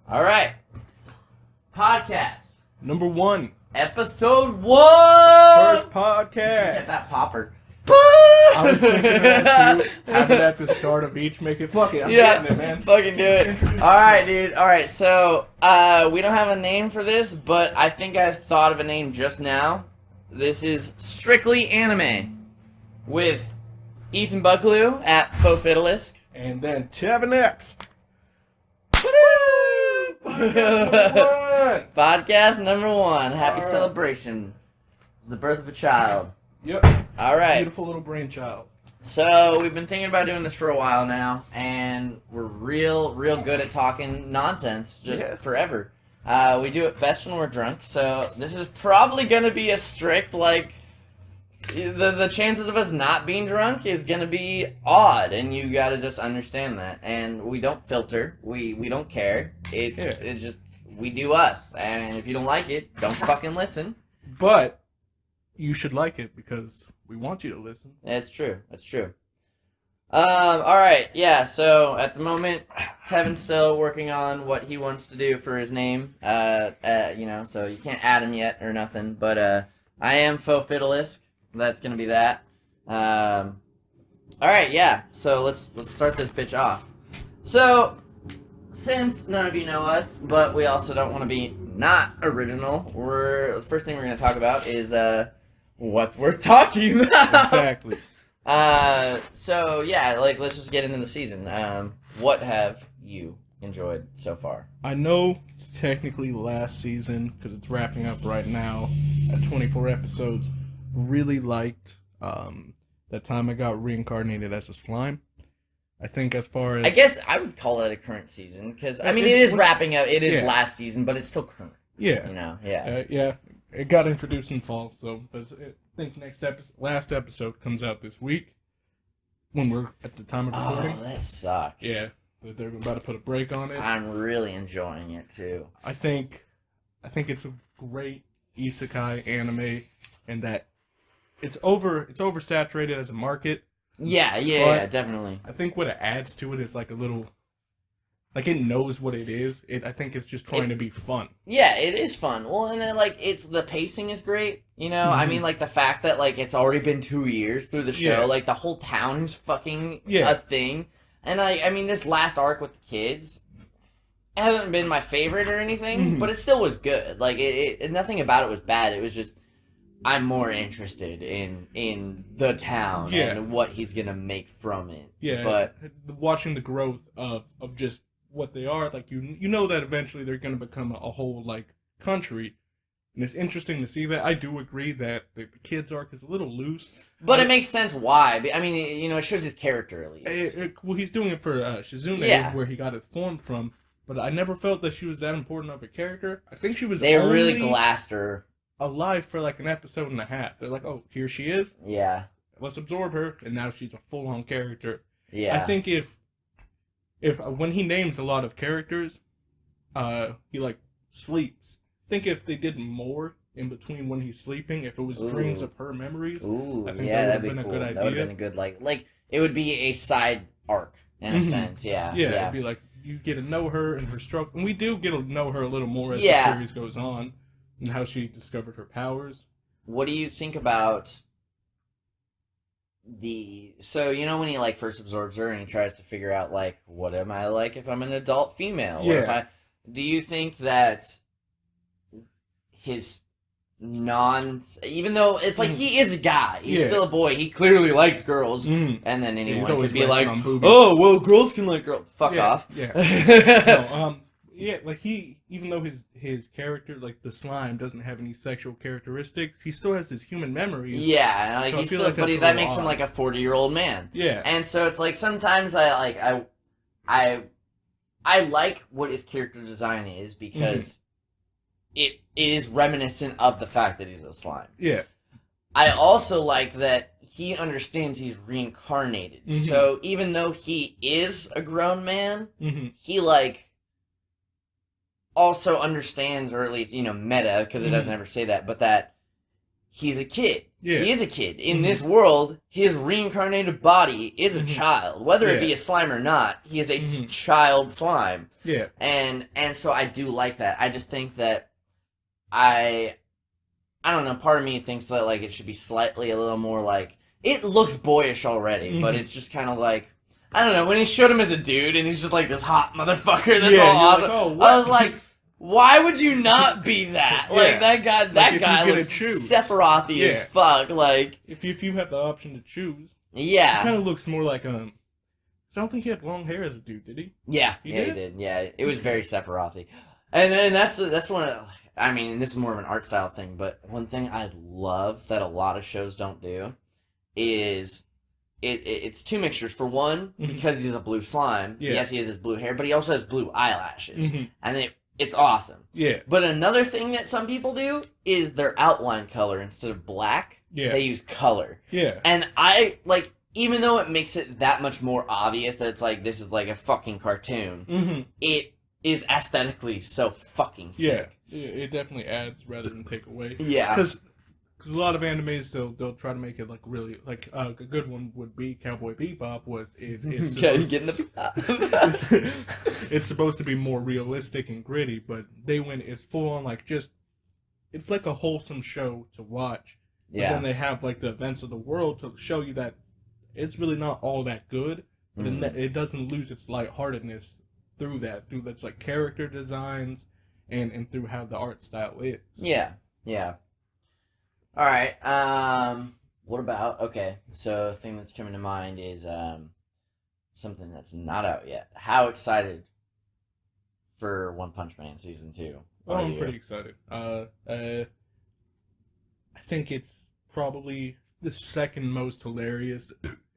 All right. Podcast. Number 1. Episode 1! First podcast. Get that popper. I was thinking of that too. Have it at the start of each. Make it fuck it. I'm getting it, man. Fucking do it. Alright, dude. Alright, so we don't have a name for this, but I think I've thought of a name just now. This is Strictly Anime with Ethan Buckaloo at Faux Fiddleisk. And then Tevin Epps. Podcast number 1. Happy celebration. It's the birth of a child. Yep. All right. Beautiful little brainchild. So we've been thinking about doing this for a while now, and we're real good at talking nonsense just forever. We do it best when we're drunk, so this is probably going to be a strict, the chances of us not being drunk is going to be odd, and you got to just understand that. And we don't filter. We don't care. It's just, we do us. And if you don't like it, don't fucking listen. But you should like it because we want you to listen. That's true. Alright, yeah, so at the moment, Tevin's still working on what he wants to do for his name, so you can't add him yet or nothing, but, I am Faux Fiddleisk. That's gonna be that. Alright, yeah, so let's start this bitch off. So, since none of you know us, but we also don't want to be not original, the first thing we're gonna talk about is, what we're talking about. Exactly. So yeah, let's just get into the season. What have you enjoyed so far? I know it's technically last season because it's wrapping up right now at 24 episodes. Really liked that time I got reincarnated as a slime. I think as far as... I guess I would call it a current season because, I mean, it is wrapping up. It is last season, but it's still current. Yeah. Yeah. It got introduced in fall, so I think last episode comes out this week when we're at the time of recording. Oh, that sucks. Yeah, they're about to put a break on it. I'm really enjoying it too. I think it's a great isekai anime, and that it's oversaturated as a market. Yeah, definitely. I think what it adds to it is like a little. Like, it knows what it is. I think it's just trying to be fun. Yeah, it is fun. Well, and then, the pacing is great, you know? Mm-hmm. I mean, the fact that, it's already been 2 years through the show. The whole town is fucking a thing. And, I mean, this last arc with the kids hasn't been my favorite or anything, but it still was good. Nothing about it was bad. It was just, I'm more interested in the town and what he's gonna make from it. Yeah, but watching the growth of just what they are, you know that eventually they're going to become a whole country, and it's interesting to see that. I do agree that the kids arc is a little loose, but it makes sense why. I mean, it shows his character at least. Well, he's doing it for Shizune, where he got his form from, but I never felt that she was that important of a character. I think she was. They really glassed her alive for an episode and a half. They're like, oh, here she is. Yeah. Let's absorb her, and now she's a full-on character. Yeah. I think if when he names a lot of characters, he sleeps. I think if they did more in between when he's sleeping, if it was dreams of her memories, I think that would have been cool. a good idea. That would have been a good it would be a side arc in a sense. Yeah. It'd be you get to know her and her struggle, and we do get to know her a little more as the series goes on, and how she discovered her powers. What do you think about when he first absorbs her and he tries to figure out what am I like if I'm an adult female? Do you think that his even though it's he is a guy, he's still a boy, he clearly likes girls, and then anyone could be like, oh well, girls can like girls. Fuck off. He, even though his character, the slime, doesn't have any sexual characteristics, he still has his human memories. Yeah, so he's still, but that makes him a 40-year-old man. Yeah. And so it's sometimes I like what his character design is because it is reminiscent of the fact that he's a slime. Yeah. I also like that he understands he's reincarnated. So even though he is a grown man, he also understands, or at least, meta, because it doesn't ever say that, but that he's a kid. Yeah. He is a kid. In this world, his reincarnated body is a child. Whether it be a slime or not, he is a child slime. Yeah. And so I do like that. I just think that I don't know, part of me thinks that, like, it should be slightly a little more, like, it looks boyish already, but it's just kind of like, I don't know, when he showed him as a dude, and he's just like this hot motherfucker that's all awesome, like, oh, what? I was like, why would you not be that? Like, that guy looks Sephiroth-y as fuck, like... If you have the option to choose, yeah. He kind of looks more like, I don't think he had long hair as a dude, did he? Yeah, he did. Yeah, it was very Sephiroth-y. And that's one of, I mean, this is more of an art style thing, but one thing I love that a lot of shows don't do is it's two mixtures. For one, because he's a blue slime, yes, he has his blue hair, but he also has blue eyelashes. And it's awesome. Yeah. But another thing that some people do is their outline color. Instead of black, they use color. Yeah. And I, like, even though it makes it that much more obvious that it's like, this is like a fucking cartoon, it is aesthetically so fucking sick. Yeah, it definitely adds rather than take away. Yeah. Because a lot of animes, they'll try to make it, like, really, like, a good one would be Cowboy Bebop, it's it's supposed to be more realistic and gritty, but they went, it's full on, like, just, it's like a wholesome show to watch. But then they have, like, the events of the world to show you that it's really not all that good, but it doesn't lose its lightheartedness through that's like character designs and through how the art style is. Yeah. All right. What about, okay, so a thing that's coming to mind is something that's not out yet. How excited for One Punch Man Season 2? Oh, I'm pretty excited. I think it's probably the second most hilarious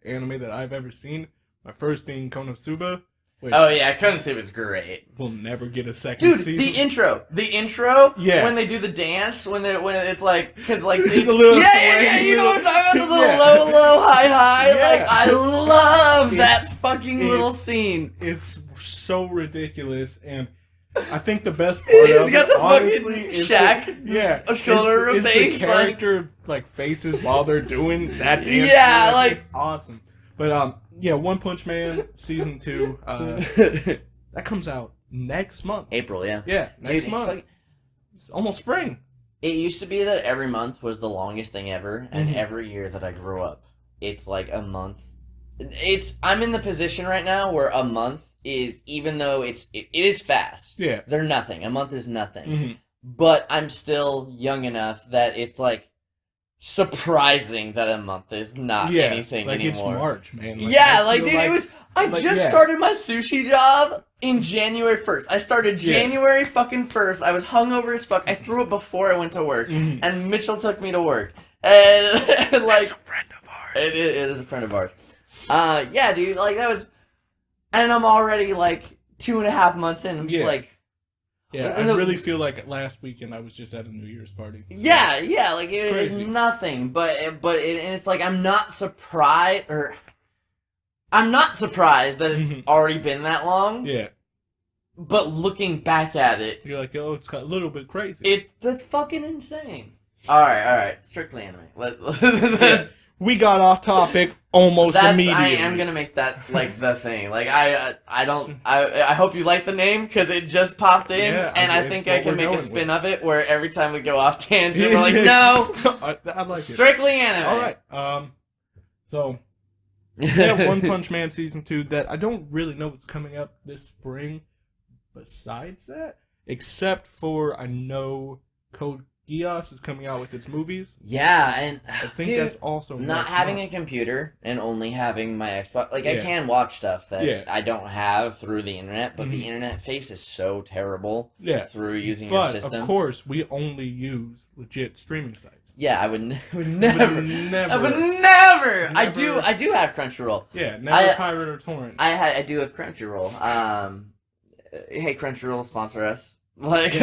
anime that I've ever seen. My first being Konosuba. Oh yeah, Konosuba's great. We'll never get a second season. The intro. Yeah. When they do the dance, when it's like, because like it's, you know what I'm talking about, the little low, high. Yeah. Like I love that fucking little scene. It's so ridiculous, and I think the best part of it, honestly, is a shoulder of face, the character like faces while they're doing that dance. Yeah, like it's awesome. But One Punch Man Season 2, that comes out next month. April, yeah. Yeah, next month. It's almost spring. It used to be that every month was the longest thing ever, and every year that I grew up, it's like a month. I'm in the position right now where a month is, even though it is fast. Yeah. They're nothing. A month is nothing. But I'm still young enough that it's like, surprising that a month is not anything like anymore. It's March, man. Dude, it was. I just started my sushi job in January 1st. I started January fucking 1st. I was hungover as fuck. I threw up before I went to work, and Mitchell took me to work. And like, it's a friend of ours. It is a friend of ours. Yeah, dude. Like that was, and I'm already like 2.5 months in. I'm just like. Yeah, I really feel like last weekend I was just at a New Year's party. So yeah, like it is nothing, but it's like I'm not surprised that it's already been that long. Yeah. But looking back at it, you're like, oh, it's got a little bit crazy. That's fucking insane. All right, Strictly Anime. We got off topic almost immediately. I am gonna make that like the thing. Like I hope you like the name because it just popped in, and I think I can make a spin of it where every time we go off tangent, we're like, no, I like Strictly Anime. All right. So we have One Punch Man Season 2 that I don't really know what's coming up this spring. Besides that, except for I know Code Geass is coming out with its movies. Yeah, and I think that's also not having a computer and only having my Xbox. Like I can watch stuff that I don't have through the internet, but the internet face is so terrible. Through using your system. But of course, we only use legit streaming sites. Yeah, I would never. I do have Crunchyroll. Yeah, never pirate or torrent. I do have Crunchyroll. Hey, Crunchyroll, sponsor us. Like,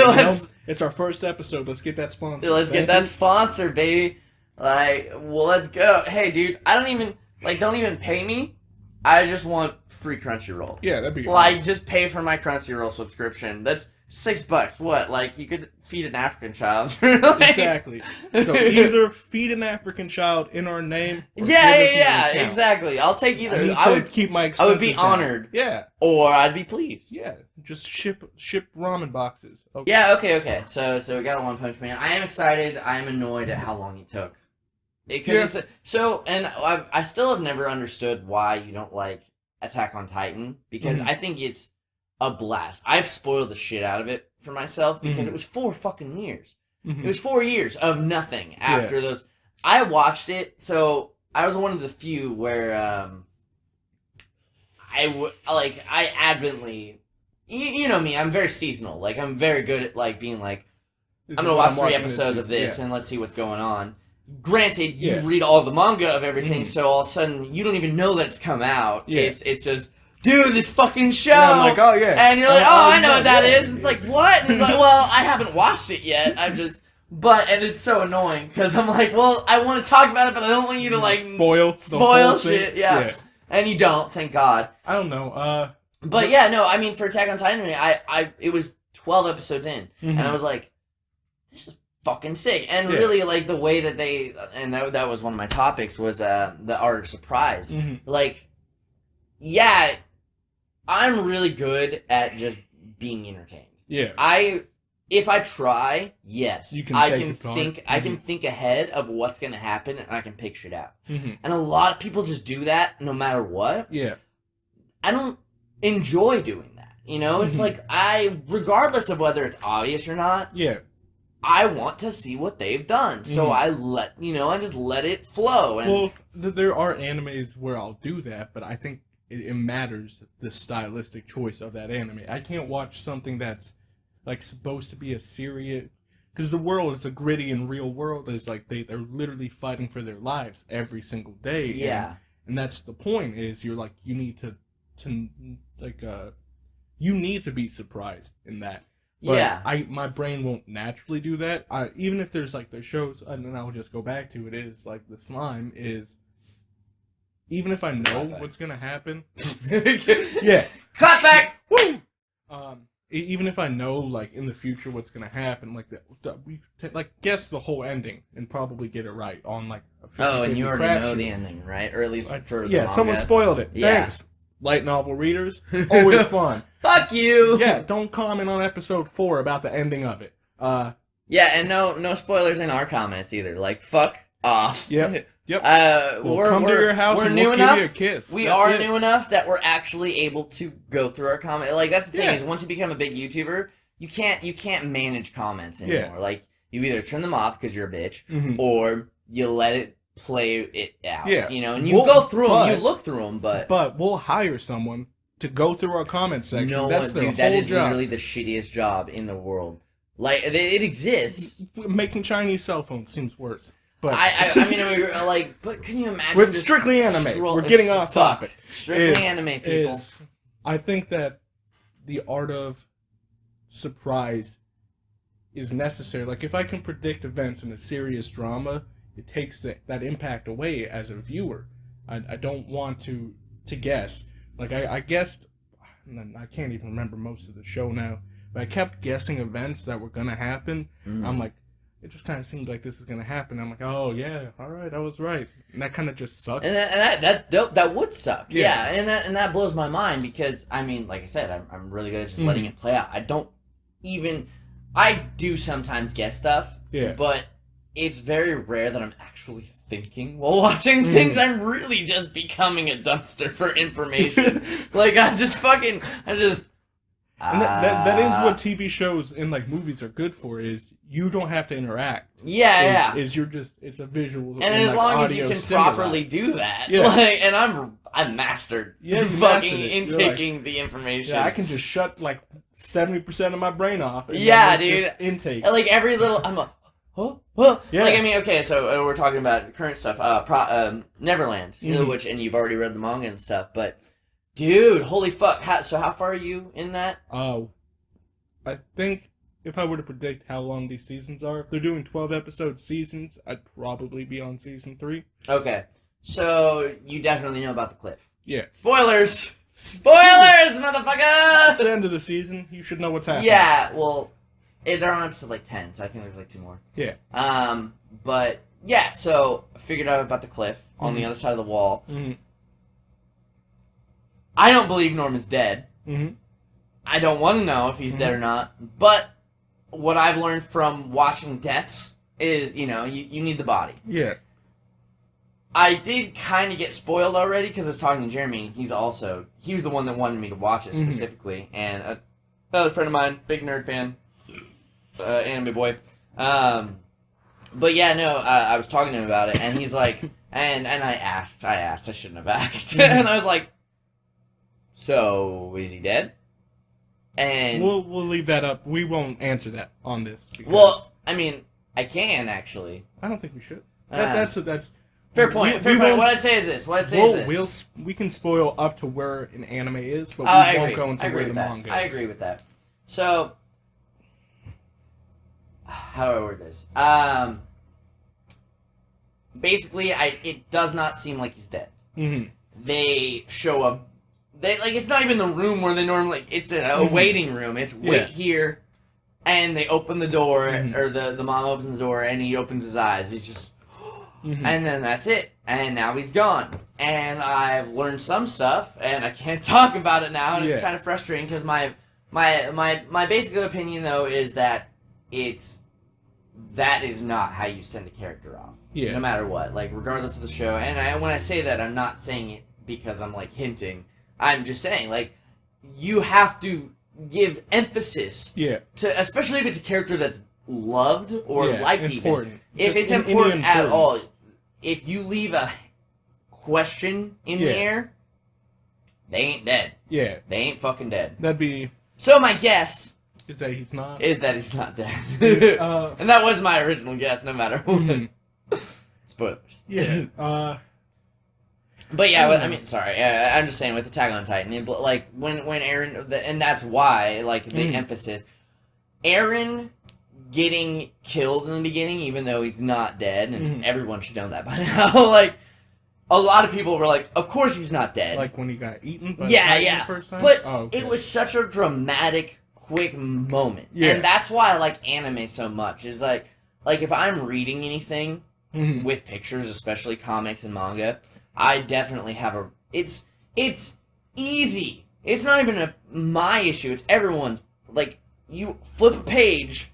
it's our first episode. Let's get that sponsor. Let's get that sponsor, baby. Like, well, let's go. Hey, dude, don't even pay me. I just want free Crunchyroll. Yeah, that'd be like awesome. Just pay for my Crunchyroll subscription. $6. What? Like, you could feed an African child for like... Exactly. So either feed an African child in our name. Or Yeah, exactly. I'll take either. I would keep my expenses I would be down. honored. Yeah. Or I'd be pleased. Yeah. Just ship ramen boxes. Okay. Yeah. Okay. So we got One Punch Man. I am excited. I am annoyed at how long it took. Because I still have never understood why you don't like Attack on Titan, because I think it's a blast. I've spoiled the shit out of it for myself because it was 4 fucking years. It was 4 years of nothing after those. I watched it, so I was one of the few where I advently, you know me, I'm very seasonal. Like, I'm very good at like being like, I'm gonna watch 3 episodes of this and let's see what's going on. Granted, you read all the manga of everything, so all of a sudden you don't even know that it's come out. It's just, dude, this fucking show. And I'm like, oh yeah, and you're like, oh, I know what that is. And it's like, what? And it's like, well, I haven't watched it yet. I'm just, and it's so annoying because I'm like, well, I want to talk about it, but I don't want you to like spoil shit. Yeah, and you don't, thank God. I don't know. But yeah, no, I mean, for Attack on Titan, it was 12 episodes in, and I was like, this is fucking sick. And really, like, the way that they, and that was one of my topics, was the art of surprise. Like, yeah, I'm really good at just being entertained. Yeah. If I try, yes, I can think ahead of what's gonna happen, and I can picture it out. And a lot of people just do that no matter what. Yeah. I don't enjoy doing that. You know, it's like regardless of whether it's obvious or not. Yeah. I want to see what they've done, so I just let it flow. And well, there are animes where I'll do that, but I think it matters the stylistic choice of that anime. I can't watch something that's like supposed to be a serious, because the world is a gritty and real world. Is like they're literally fighting for their lives every single day. Yeah, and that's the point. Is you're like you need to you need to be surprised in that. But my brain won't naturally do that. Even if there's like the shows, and then I'll just go back to it. Is like the slime is. Even if I know what's gonna happen, yeah, clap back. Woo! Even if I know like in the future what's gonna happen, like we guess the whole ending and probably get it right on like a 50-50 and you already know the ending, right? Or at least for the manga. Someone spoiled it. Yeah. Thanks. Light novel readers, always fun. Fuck you. Yeah, don't comment on episode 4 about the ending of it. Yeah, and no spoilers in our comments either. Like, fuck off. Yep. We'll come to your house and we'll give you a kiss. We are new enough that we're actually able to go through our comments. Like, that's the thing is, once you become a big YouTuber, you can't manage comments anymore. Yeah. Like, you either turn them off because you're a bitch, or you let it play it out. Yeah. You know, and you go through them, you look through them, but we'll hire someone to go through our comment section. No, that's their dude, whole that is job. literally the shittiest job in the world. Like, it exists. Making Chinese cell phones seems worse. But I mean, like, but can you imagine? With Strictly Anime, we're getting off topic. Strictly Anime, people. I think that the art of surprise is necessary. Like, if I can predict events in a serious drama, it takes that impact away as a viewer. I don't want to guess. Like, I guessed, I can't even remember most of the show now, but I kept guessing events that were going to happen. I'm like, it just kind of seemed like this is going to happen. I'm like, oh, yeah, all right, I was right. And that kind of just sucks. And that would suck. Yeah, and that blows my mind because, I mean, like I said, I'm really good at just letting it play out. I do sometimes guess stuff, but it's very rare that I'm actually thinking while watching things. I'm really just becoming a dumpster for information. Like, and that is what TV shows and like movies are good for, is you don't have to interact. Is you're just, it's a visual and as long as you can properly do that. Like, and I'm mastered fucking intaking the information. Yeah, I can just shut like 70% of my brain off. And dude. Just intake. Like every little, I'm like, huh? Yeah. Like, I mean, okay, so we're talking about current stuff. Neverland, which, and you've already read the manga and stuff, but dude, holy fuck! So how far are you in that? I think if I were to predict how long these seasons are, if they're doing 12-episode seasons, I'd probably be on season 3. Okay, so you definitely know about the cliff. Yeah. Spoilers. Spoilers, It's motherfuckers! the end of the season. You should know what's happening. Yeah, well, they're on episode like 10, so I think there's like 2 more. Yeah. But yeah, so I figured out about the cliff on the other side of the wall. Mm-hmm. I don't believe Norman's dead. Mm-hmm. I don't want to know if he's dead or not. But what I've learned from watching deaths is, you need the body. Yeah. I did kind of get spoiled already because I was talking to Jeremy. He was the one that wanted me to watch it specifically. And another friend of mine, big nerd fan, anime boy. But yeah, no, I was talking to him about it, and he's like, and I asked, I shouldn't have asked. And I was like, so, is he dead? And we'll leave that up. We won't answer that on this. Well, I mean, I can, actually. I don't think we should. That's fair point. Fair point. What I'd say is this. We can spoil up to where an anime is, but we won't go into where the manga is. I agree with that. So, how do I word this? Basically, it does not seem like he's dead. Mm-hmm. They show up. It's not even the room where they normally. It's a waiting room. It's wait here, and they open the door, or the mom opens the door, and he opens his eyes. He's just. And then that's it. And now he's gone. And I've learned some stuff, and I can't talk about it now, and it's kind of frustrating because my basic opinion though is that that is not how you send a character off. Yeah. No matter what, like regardless of the show. And when I say that, I'm not saying it because I'm like hinting. I'm just saying like you have to give emphasis. Yeah. To especially if it's a character that's loved or liked important. Even. If it's important at all. If you leave a question in the air, they ain't dead. Yeah. They ain't fucking dead. That'd be... So my guess... Is that he's not dead. And that was my original guess, no matter what. Spoilers. Yeah. But yeah, I mean, sorry. I'm just saying with Attack on Titan, like, when Eren... And that's why, like, the emphasis... Eren... getting killed in the beginning, even though he's not dead, and everyone should know that by now. Like, a lot of people were like, "Of course he's not dead." Like when he got eaten. By the first time? But it was such a dramatic, quick moment, and that's why I like anime so much. Is like if I'm reading anything with pictures, especially comics and manga, I definitely have a. It's easy. It's not even my issue. It's everyone's. Like you flip a page.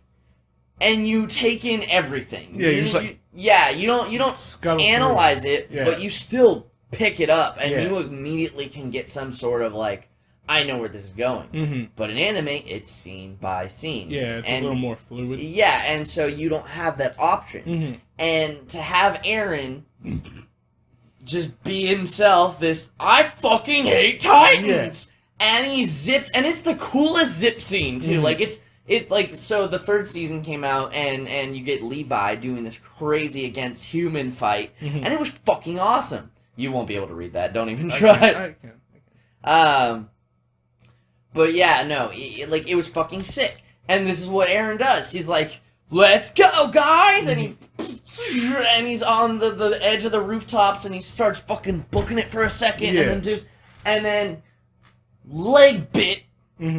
And you take in everything. Yeah, you're just like... you don't analyze it, but you still pick it up, and you immediately can get some sort of, like, I know where this is going. But in anime, it's scene by scene. Yeah, it's a little more fluid. Yeah, and so you don't have that option. And to have Eren just be himself, I fucking hate Titans! And he zips, and it's the coolest zip scene, too. Like, it's like, so the third season came out, and you get Levi doing this crazy against human fight, and it was fucking awesome. You won't be able to read that. Don't even try. I can. But yeah, no, it was fucking sick. And this is what Eren does. He's like, let's go, guys! And he's on the edge of the rooftops, and he starts fucking booking it for a second, and then leg bit.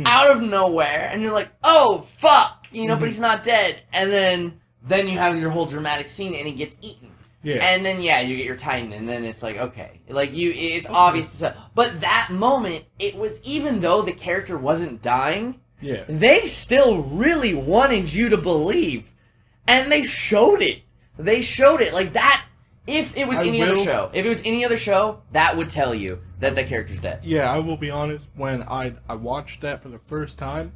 Out of nowhere, and you're like, oh, fuck, but he's not dead, and then you have your whole dramatic scene, and he gets eaten. Yeah. And then, you get your Titan, and then it's like, okay. Like, it's obvious to say. But that moment, it was, even though the character wasn't dying, they still really wanted you to believe. And they showed it. Like, that, if it was any other show, that would tell you that the character's dead. Yeah, I will be honest, when I watched that for the first time,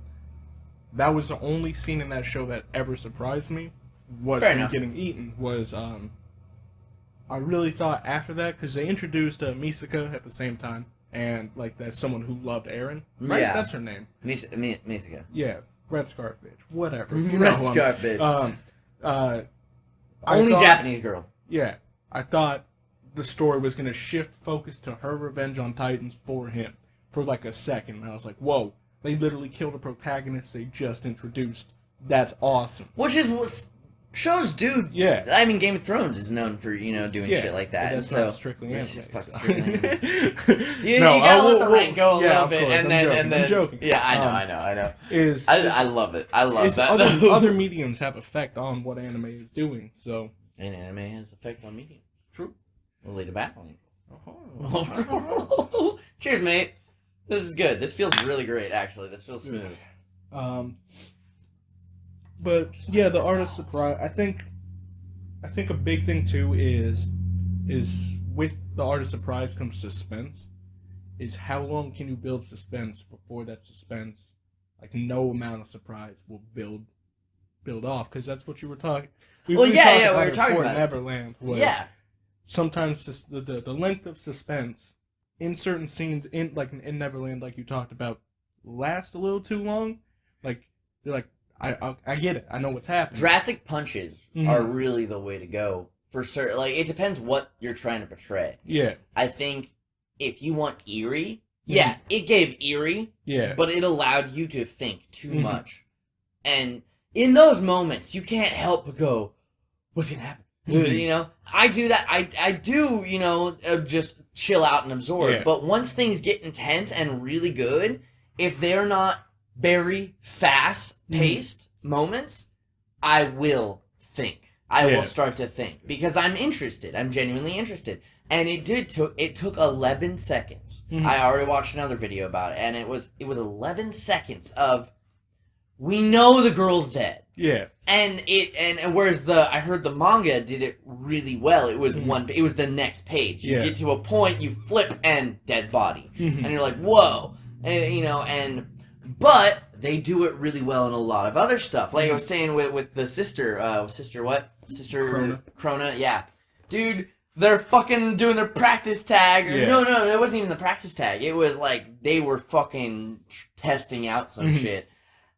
that was the only scene in that show that ever surprised me, was him getting eaten, I really thought after that, because they introduced Misaka at the same time, and, like, that's someone who loved Eren, right? Yeah. That's her name. Misaka. Yeah, Red Scarf bitch, whatever. Red Scarf bitch. Only thought, Japanese girl. Yeah, I thought the story was going to shift focus to her revenge on Titans for him for like a second. And I was like, whoa, they literally killed a protagonist they just introduced. That's awesome. Which is shows do. Yeah. I mean, Game of Thrones is known for doing shit like that. But that's so not strictly anime. Strictly anime. You you gotta let the rank go a little bit, course, and then I'm joking. Yeah, I know. I love it. I love that. Other mediums have effect on what anime is doing. So. And anime has effect on medium. True. We'll lead it back on you. Uh-huh. Cheers, mate. This is good. This feels really great, actually. This feels smooth. But yeah, the artist surprise. I think a big thing too is with the artist surprise comes suspense. Is how long can you build suspense before that suspense, like no amount of surprise will build off, because that's what you were talking. We were talking about Neverland was sometimes the length of suspense in certain scenes in Neverland, like you talked about, last a little too long. Like they're like, I get it, I know what's happening. Drastic punches are really the way to go for certain. Like, it depends what you're trying to portray. Yeah, I think if you want eerie, it gave eerie. Yeah, but it allowed you to think too much, and in those moments you can't help but go, "What's gonna happen?" I do that. I do, just chill out and absorb. Yeah. But once things get intense and really good, if they're not very fast-paced moments, I will think. I will start to think because I'm interested. I'm genuinely interested. And it took 11 seconds. I already watched another video about it, and it was 11 seconds of, we know the girl's dead. Yeah. And whereas I heard the manga did it really well. It was it was the next page. You get to a point, you flip, and dead body. And you're like, whoa. And but they do it really well in a lot of other stuff. Like I was saying with the sister Krona, yeah. Dude, they're fucking doing their practice tag. No, it wasn't even the practice tag. It was like they were fucking testing out some shit.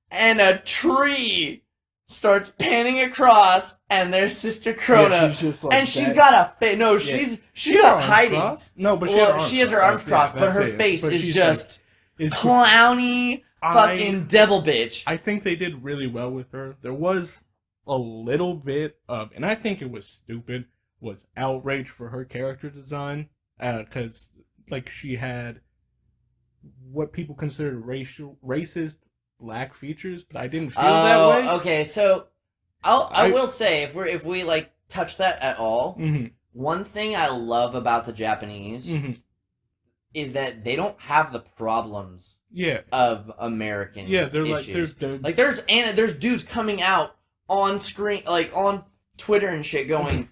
And a tree starts panning across, and there's Sister Krona, yeah, she's just like and she's got a face. No, she's not hiding. Crossed? No, but she has her arms crossed, but her face is just clowny, fucking devil bitch. I think they did really well with her. There was a little bit of, and I think it was stupid, was outrage for her character design, because like she had what people considered racist black features, but I didn't feel that way. Okay, so I will say if we like touch that at all, one thing I love about the Japanese is that they don't have the problems of American issues. There's dudes coming out on screen, like on Twitter and shit, going,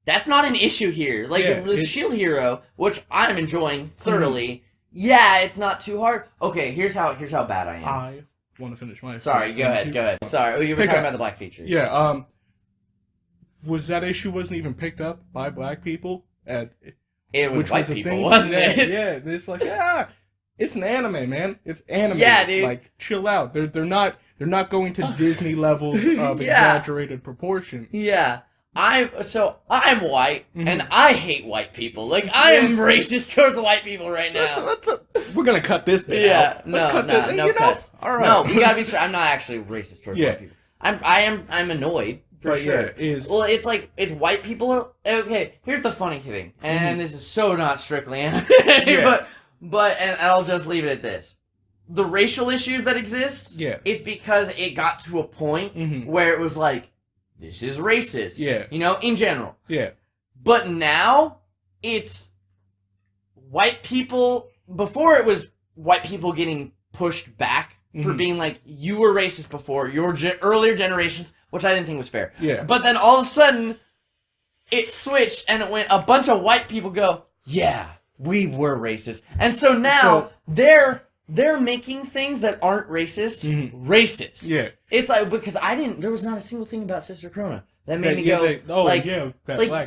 that's not an issue here. Like the Shield Hero, which I'm enjoying thoroughly. Yeah, it's not too hard. Okay, here's how bad I am. I want to finish my... Sorry, go ahead. Sorry, you were talking about the black features. Yeah, was that issue wasn't even picked up by black people? It was white people, wasn't it? Yeah, it's like, it's an anime, man. It's anime. Yeah, dude. Like, chill out. They're not going to Disney levels of exaggerated proportions. Yeah. I'm white, and I hate white people. Like, I am racist towards white people right now. We're gonna cut this bit out. No cuts. All right. No, we gotta be straight. I'm not actually racist towards white people. I'm annoyed, for sure. Well, it's like, it's white people. Okay, here's the funny thing, and this is so not strictly anime, but I'll just leave it at this. The racial issues that exist, it's because it got to a point where it was like, this is racist. Yeah. In general. Yeah. But now, it's white people... Before, it was white people getting pushed back for being like, you were racist before, your earlier generations, which I didn't think was fair. Yeah. But then all of a sudden, it switched, and it went, a bunch of white people go, yeah, we were racist. And so now, they're making things that aren't racist racist. Yeah. It's like, because there was not a single thing about Sister Krona that made me go, black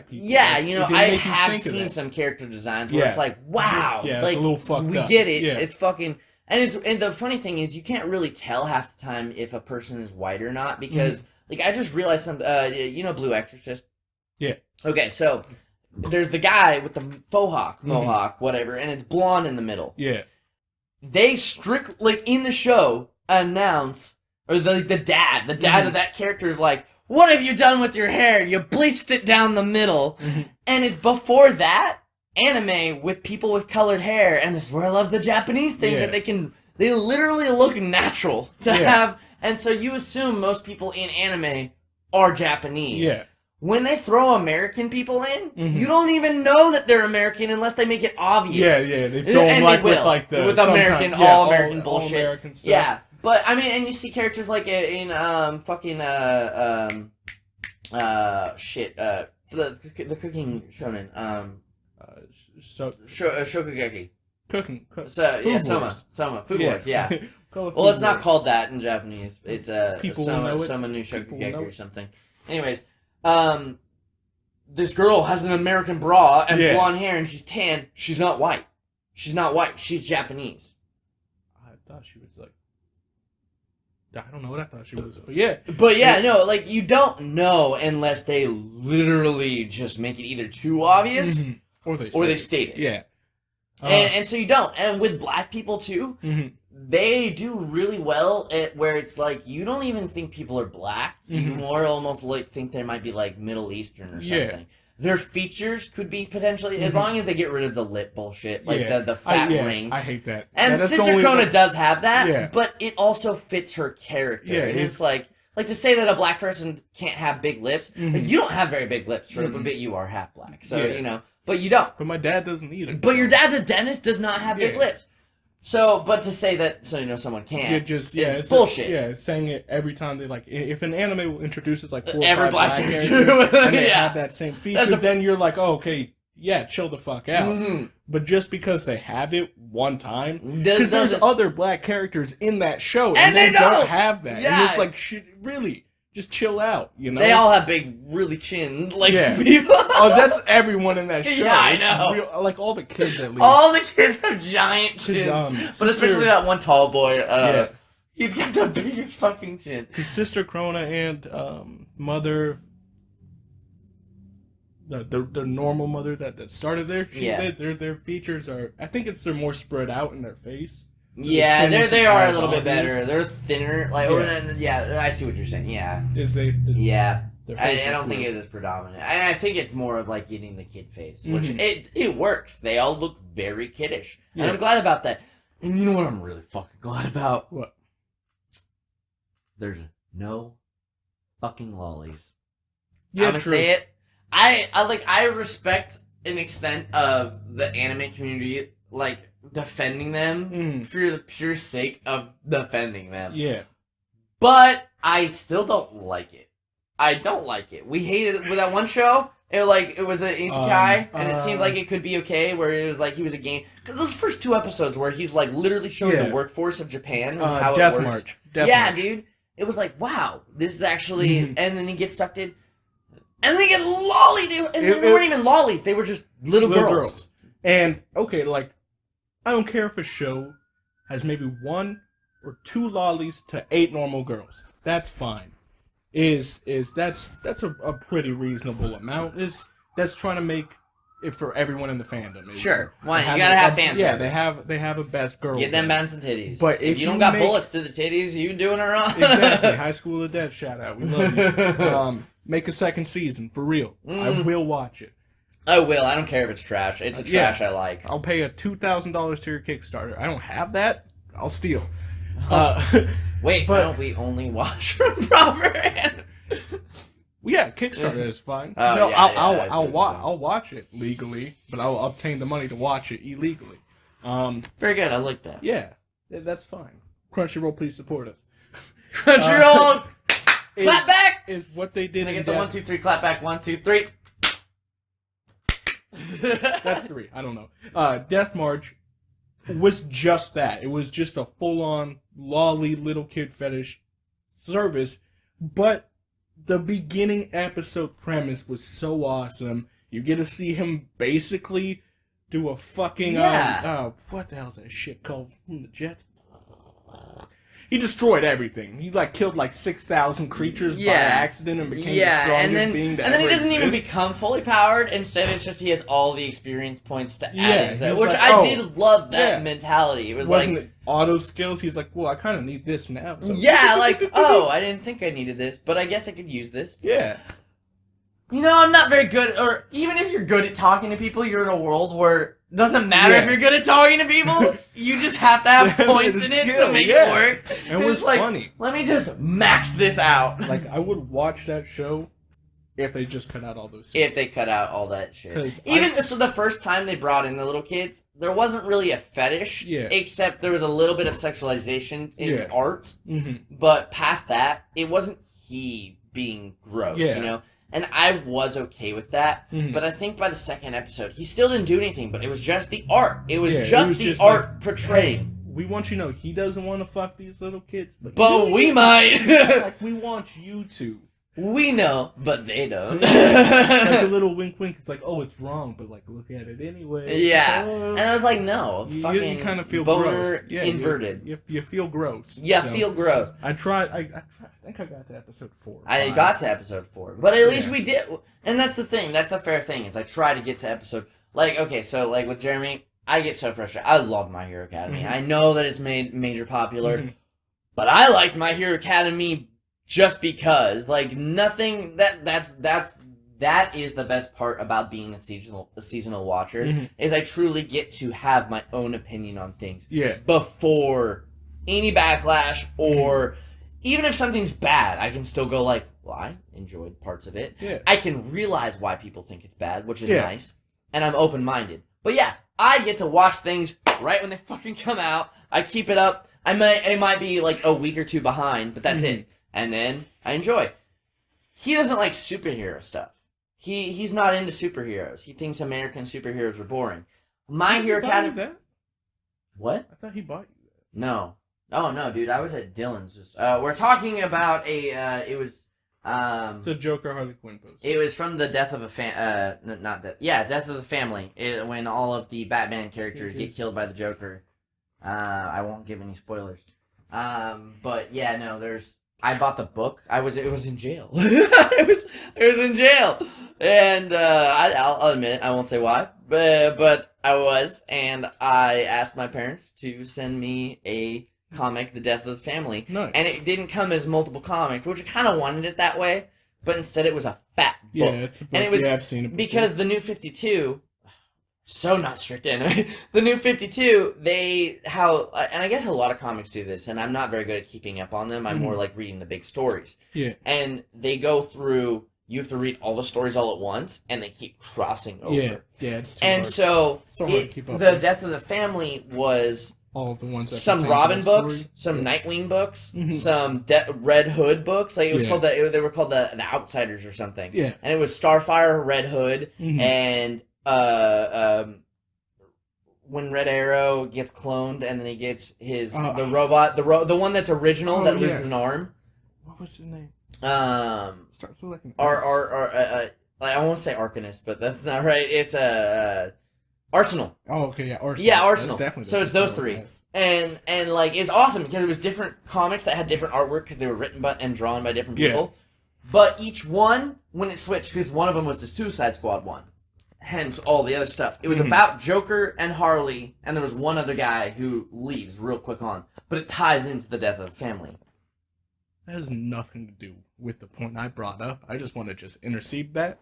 people. Yeah, I have seen some character designs where it's like, wow. Yeah, like, it's a little fucked up. We get it. Yeah. It's fucking, and the funny thing is, you can't really tell half the time if a person is white or not, because, like, I just realized Blue Exorcist? Yeah. Okay, so, there's the guy with the faux hawk, mohawk, whatever, and it's blonde in the middle. Yeah. They strictly, like, in the show, announce, or the dad of that character is like, what have you done with your hair? You bleached it down the middle. Mm-hmm. And it's before that anime with people with colored hair, and this is where I love the Japanese thing that they literally look natural to have, and so you assume most people in anime are Japanese. Yeah. When they throw American people in, you don't even know that they're American unless they make it obvious. Yeah, they throw them like with like the with American all American bullshit. All American stuff. Yeah, but I mean, and you see characters like in the cooking shonen Shokugeki. Cooking. So Food yeah, Wars. Soma, Food Wars. Yeah. Well, It's not called that in Japanese. It's Soma no People Shokugeki know or something. Anyways, this girl has an American bra and blonde hair, and she's tan. She's not white. She's Japanese. I thought she was like. I don't know what I thought she was, but yeah. No, like you don't know unless they literally just make it either too obvious or they state it. Yeah. And so you don't. And with black people too, they do really well at where it's like you don't even think people are black. You more almost like think they might be like Middle Eastern or something. Their features could be potentially, as long as they get rid of the lip bullshit, like the fat ring. I hate that. And that's Sister Krona does have that, but it also fits her character. Yeah, and it's like to say that a black person can't have big lips. Like, you don't have very big lips for but you are half black, so you know. But you don't. But my dad doesn't either. But your dad's a dentist, does not have big lips. So, but to say that, someone can't, it's bullshit. Saying it every time they like, if an anime introduces like 4 or Every 5 black characters and they have that same feature, then you're like, oh, okay, chill the fuck out. But just because they have it one time, because there's other black characters in that show, and they don't have that. Yeah. And it's like, really, just chill out, you know? They all have big, really chin, people. Oh, that's everyone in that show. Yeah, I know. Real, like all the kids at least. All the kids have giant chins. But especially that one tall boy, he's got the biggest fucking chin. His Sister Krona and Mother, the normal mother that started there, their features are, I think they're more spread out in their face. So they are a little bit better. They're thinner, I see what you're saying. Yeah, I don't think it is predominant. I think it's more of like getting the kid face, which it works. They all look very kiddish, and I'm glad about that. And you know what I'm really fucking glad about? What? There's no fucking lollies. Yeah, I'm gonna say it. I respect an extent of the anime community, like, defending them for the pure sake of defending them. Yeah. But I still don't like it. I don't like it. We hated it with that one show. It was an Isekai, and it seemed like it could be okay, where it was like he was a game. Because those first 2 episodes where he's like literally showing the workforce of Japan and how Death it works. March. Death March. Dude. It was like, wow, this is actually... And then he gets sucked in. And then they get lolly, dude. And they weren't even lollies. They were just little girls. And, okay, like, I don't care if a show has maybe 1 or 2 lollies to 8 normal girls. That's fine. That's a pretty reasonable amount. That's trying to make it for everyone in the fandom. Sure. Why? You gotta have fan service. Yeah, they have a best girl. Get them bouncing titties. But if you don't got bullets to the titties, you doing it wrong. Exactly. High School of Death, shout out. We love you. Make a 2nd season, for real. I will watch it. I will. I don't care if it's trash. It's a trash I like. I'll pay a $2,000 to your Kickstarter. I don't have that. I'll steal. Wait, don't we only watch from proper hand? Yeah, Kickstarter is fine. Oh, no, yeah, I'll watch it legally, but I'll obtain the money to watch it illegally. Very good. I like that. Yeah, that's fine. Crunchyroll, please support us. Crunchyroll, clap back is what they did. Can I get the 1, 2, 3 clap back? 1, 2, 3. That's 3. I don't know. Death March was just that. It was just a full-on lolly little kid fetish service, but the beginning episode premise was so awesome. You get to see him basically do a fucking what the hell is that shit called from the Jets? he destroyed everything. He like killed like 6,000 creatures by accident and became the strongest being that and then he ever doesn't even exist. become fully powered. Instead, it's just he has all the experience points to Yeah, add into it, he's which like, I did love that mentality. It was Wasn't like it auto skills? He's like, well, I kind of need this now. So. yeah, like oh, I didn't think I needed this, but I guess I could use this. Yeah. You know, I'm not very good, or even if you're good at talking to people, you're in a world where it doesn't matter if you're good at talking to people, you just have to have points in it to make it work. And it was like, funny. Let me just max this out. Like, I would watch that show if they just cut out all those scenes. If they cut out all that shit. Even, so the first time they brought in the little kids, there wasn't really a fetish, except there was a little bit of sexualization in art, but past that, it wasn't he being gross, you know? And I was okay with that, but I think by the second episode, he still didn't do anything, but it was just the art. It was just the art like, portraying. Hey, we want you to know he doesn't want to fuck these little kids, but we might. Like, we want you to. We know, but they don't. Like a little wink wink. It's like, oh, it's wrong, but like, look at it anyway. Yeah. And I was like, no. Fucking you kind of feel boner gross. Yeah, inverted. You feel gross. Yeah, so feel gross. I tried. I think I got to episode 4. I got to episode 4. But at least we did. And that's the thing. That's the fair thing. Is I try to get to episode... Like, okay, so like with Jeremy, I get so frustrated. I love My Hero Academy. I know that it's made major popular. But I like My Hero Academy just because, like, nothing that is the best part about being a seasonal watcher is I truly get to have my own opinion on things before any backlash or even if something's bad, I can still go like, well, I enjoyed parts of it. I can realize why people think it's bad, which is nice, and I'm open-minded. But yeah, I get to watch things right when they fucking come out. I keep it up. It might be like a week or two behind, but that's it. And then I enjoy. He doesn't like superhero stuff. He's not into superheroes. He thinks American superheroes are boring. My Hero Academy. That? What? I thought he bought you that. No. Oh no, dude. I was at Dylan's. Just we're talking about it was it's a Joker Harley Quinn post. It was from the Death of a Death of the Family. When all of the Batman characters get killed by the Joker. I won't give any spoilers. But yeah, no. I bought the book. It was in jail. it was in jail, and I'll admit it. I won't say why, but I was, and I asked my parents to send me a comic, The Death of the Family, nice. And it didn't come as multiple comics, which I kind of wanted it that way, but instead it was a fat book. Yeah, it's a book. And it was I've seen it before. because the New 52. So not strict anime. The New 52, and I guess a lot of comics do this, and I'm not very good at keeping up on them. I'm more like reading the big stories. Yeah. And they go through, you have to read all the stories all at once, and they keep crossing over. Yeah, it's too and hard. so, hard to keep up the with. Death of the Family was all of the ones that some Robin books, some Nightwing books, some Red Hood books. Like it was called they were called the Outsiders or something. Yeah. And it was Starfire, Red Hood, and when Red Arrow gets cloned and then he gets the robot, the one that's original that loses an arm. What was his name? Starts with like an I won't say Arcanist, but that's not right. It's Arsenal. Oh, okay, yeah, Arsenal. Yeah, Arsenal. That's definitely so it's those three, and like it's awesome because it was different comics that had different artwork because they were written and drawn by different people. But each one, when it switched, because one of them was the Suicide Squad one. Hence all the other stuff. It was about Joker and Harley, and there was one other guy who leaves real quick on. But it ties into the Death of the Family. That has nothing to do with the point I brought up. I just want to just intercede that,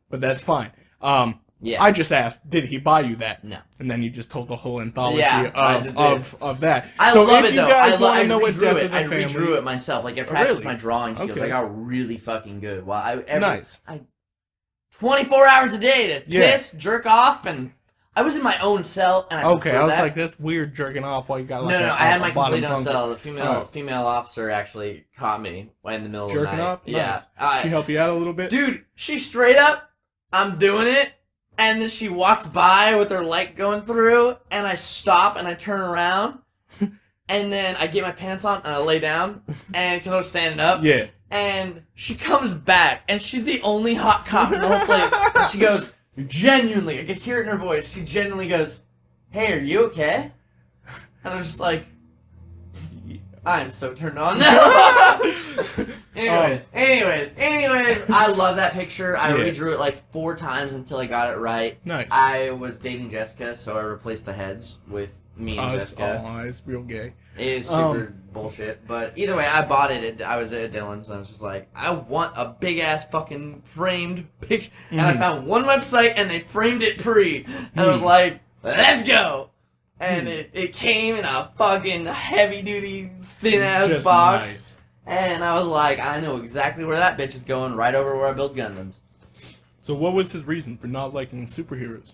but that's fine. I just asked, did he buy you that? No. And then you just told the whole anthology of that. I so love if it, you though. guys want to know what Death of the I Family... redrew it myself. Like, I practiced my drawing skills. Okay. I got really fucking good. Nice. 24 hours a day to piss, jerk off, and I was in my own cell, and I was like, that's weird jerking off while you got like No, I had my complete own bunk. cell. The female officer actually caught me in the middle of the night. Jerking off? Yeah. Nice. She helped you out a little bit? Dude, she straight up, I'm doing it, and then she walks by with her light going through, and I stop, and I turn around, and then I get my pants on, and I lay down, and because I was standing up. Yeah. And she comes back, and she's the only hot cop in the whole place. And she goes, genuinely, I could hear it in her voice, she genuinely goes, hey, are you okay? And I was just like, I'm so turned on now. anyways, I love that picture. I redrew it like 4 times until I got it right. Nice. I was dating Jessica, so I replaced the heads with me and Jessica. Oh, it's real gay. It is super bullshit, but either way, I bought it. I was at Dylan's, and I was just like, I want a big ass fucking framed picture. And I found one website, and they framed it and I was like, let's go. And it came in a fucking heavy duty thin ass box. Nice. And I was like, I know exactly where that bitch is going, right over where I build Gundams. So what was his reason for not liking superheroes?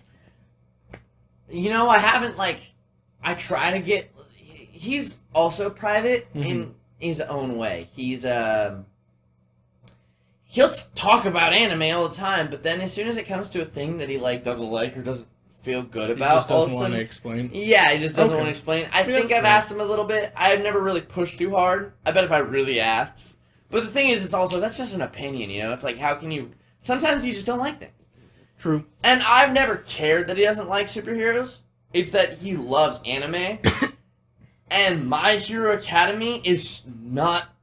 You know, I haven't I try to get. He's also private in his own way. He's he'll talk about anime all the time, but then as soon as it comes to a thing that he doesn't like or doesn't feel good about, He just doesn't want to explain. Yeah, he just doesn't want to explain. I think I've asked him a little bit. I've never really pushed too hard. I bet if I really asked. But the thing is, it's also, that's just an opinion, you know? It's like, how can you... Sometimes you just don't like things. True. And I've never cared that he doesn't like superheroes. It's that he loves anime. And My Hero Academy is not...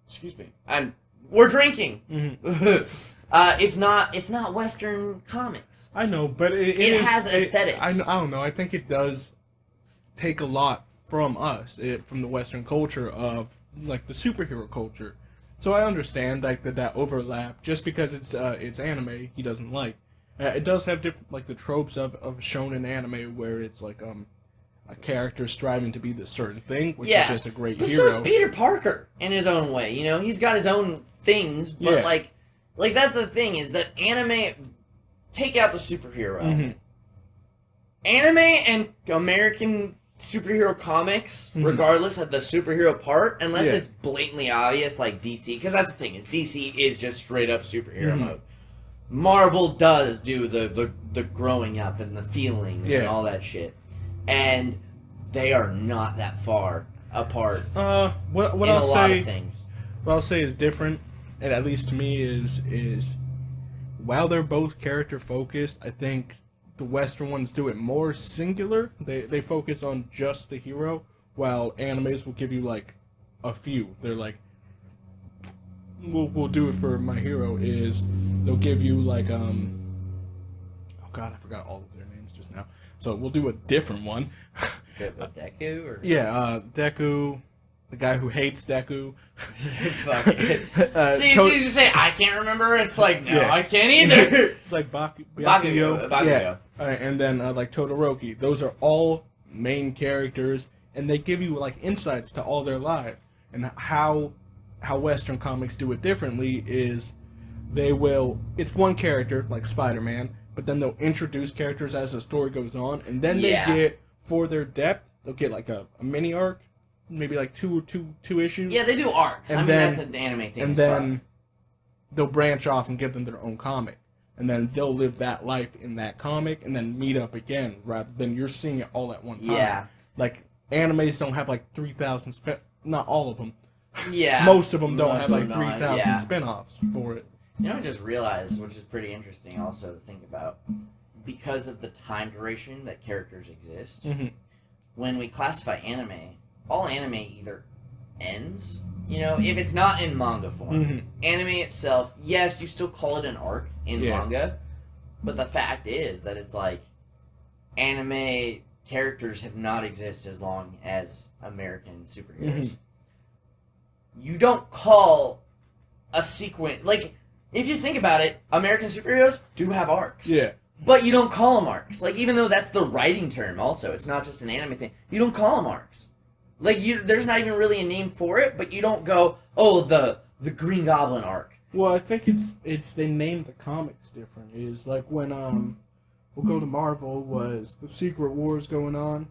Excuse me. We're drinking. It's not Western comics. I know, but it has aesthetics. I don't know. I think it does take a lot from us, from the Western culture of the superhero culture. So I understand that overlap. Just because it's anime, he doesn't like. It does have different the tropes of shonen anime where it's a character striving to be this certain thing, which is just a great hero. So is Peter Parker in his own way. You know, he's got his own things, but that's the thing is that anime. Take out the superhero. Anime and American superhero comics, regardless of the superhero part, unless it's blatantly obvious, like DC, because that's the thing, is DC is just straight up superhero mode. Marvel does do the growing up and the feelings and all that shit. And they are not that far apart what in I'll a lot of things. What I'll say is different, and at least to me is while they're both character focused, I think the Western ones do it more singular. They focus on just the hero, while animes will give you a few. They're like, we'll do it for My Hero is they'll give you oh god, I forgot all of their names just now. So we'll do a different one. Deku or Deku. The guy who hates Deku. Fuck it. See, as soon as you say, I can't remember, it's like, no, I can't either. It's like Bakugo. Yeah. And then, Todoroki. Those are all main characters, and they give you, insights to all their lives. And how Western comics do it differently is it's one character, like Spider-Man, but then they'll introduce characters as the story goes on, and then they get, for their depth, they'll get, a mini arc, maybe two issues. Yeah, they do arcs. And then, that's an anime thing. And then they'll branch off and give them their own comic. And then they'll live that life in that comic and then meet up again rather than you're seeing it all at one time. Yeah. Animes don't have 3,000 not all of them. Yeah. Most of them don't have 3,000 spin-offs for it. You know, I just realized, which is pretty interesting also to think about, because of the time duration that characters exist, when we classify anime, all anime either ends, if it's not in manga form. Anime itself, yes, you still call it an arc in manga, but the fact is that it's anime characters have not existed as long as American superheroes. You don't call a sequence, if you think about it, American superheroes do have arcs. Yeah. But you don't call them arcs. Even though that's the writing term also, it's not just an anime thing, you don't call them arcs. There's not even really a name for it, but you don't go, oh, the Green Goblin arc. Well, I think it's they named the comics different. Is when we'll go to Marvel was the Secret Wars going on,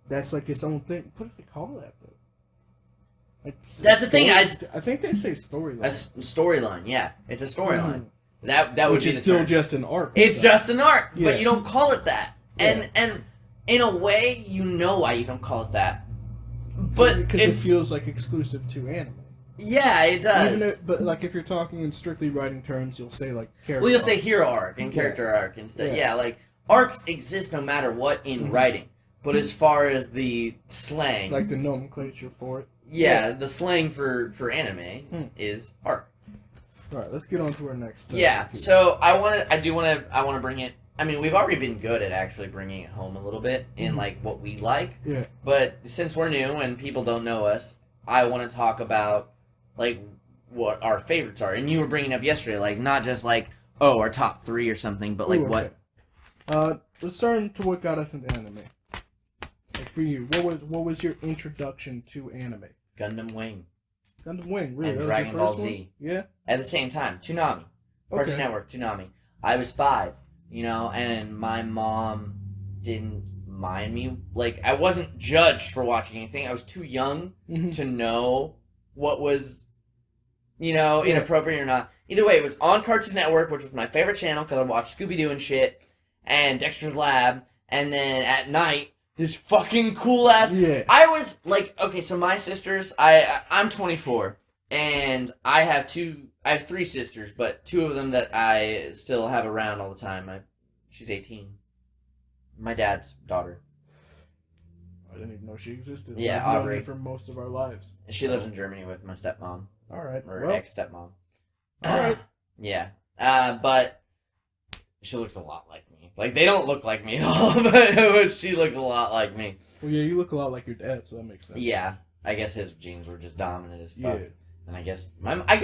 that's its own thing. What do they call that though? That's the thing. I think they say storyline. A storyline, yeah, it's a storyline. That would which be is the still term. just an arc. It's just an arc, Yeah. but you don't call it that. Yeah. And in a way, you know why you don't call it that. But because it feels exclusive to anime. Yeah, it does. But if you're talking in strictly writing terms, you'll say character. Well, you'll say hero arc and character arc instead. Yeah, arcs exist no matter what in writing. But as far as the slang, Like the nomenclature for it. yeah, the slang for anime is art. All right, let's get on to our next. Yeah. So I want to bring it. I mean, we've already been good at actually bringing it home a little bit in like what we like. Yeah. But since we're new and people don't know us, I want to talk about like what our favorites are. And you were bringing up yesterday, like not just like our top 3 or something, but like what. Let's start into what got us into anime. Like for you, what was your introduction to anime? Gundam Wing. Gundam Wing, really? And That Dragon was your Ball first Z. One? Yeah. At the same time, Toonami. Cartoon Network, Toonami. I was 5, and my mom didn't mind me. Like, I wasn't judged for watching anything. I was too young to know what was, inappropriate or not. Either way, it was on Cartoon Network, which was my favorite channel because I watched Scooby-Doo and shit, and Dexter's Lab, and then at night, this fucking cool ass. Yeah. I was like, okay, so my sisters, I'm 24, and I have 3 sisters, but 2 of them that I still have around all the time. She's 18. My dad's daughter. I didn't even know she existed. Yeah, I've known Aubrey. her for most of our lives. She lives in Germany with my stepmom. All right. Or well, ex-stepmom. All right. Yeah. But she looks a lot like me. Like, they don't look like me at all, but she looks a lot like me. Well, yeah, you look a lot like your dad, so that makes sense. Yeah. I guess his genes were just dominant as fuck. Yeah. And I guess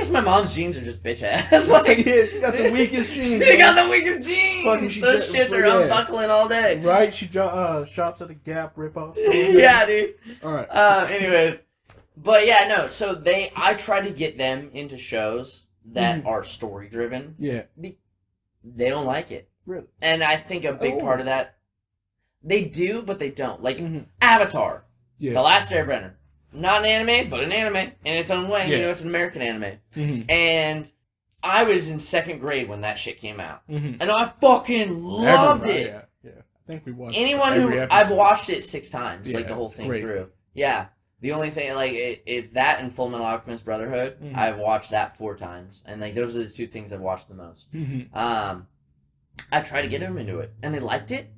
my mom's genes are just bitch ass. Like, yeah, she got the weakest genes. She got the weakest genes. Fucking Those shits are unbuckling all day. Right? She shops at a Gap ripoff. Yeah, dude. All right. Anyways, but yeah, no. So I try to get them into shows that are story driven. Yeah. They don't like it. Really? And I think a big part of that, they do, but they don't. Like Avatar, The Last Airbender. Not an anime, but an anime in its own way. Yeah. It's an American anime. And I was in 2nd grade when that shit came out. And I fucking loved it. Yeah. I think we watched I've watched it 6 times, like the whole thing great. through. Yeah. The only thing, like, it's that and Full Metal Alchemist Brotherhood. I've watched that 4 times. And, like, those are the 2 things I've watched the most. I tried to get them into it. And they liked it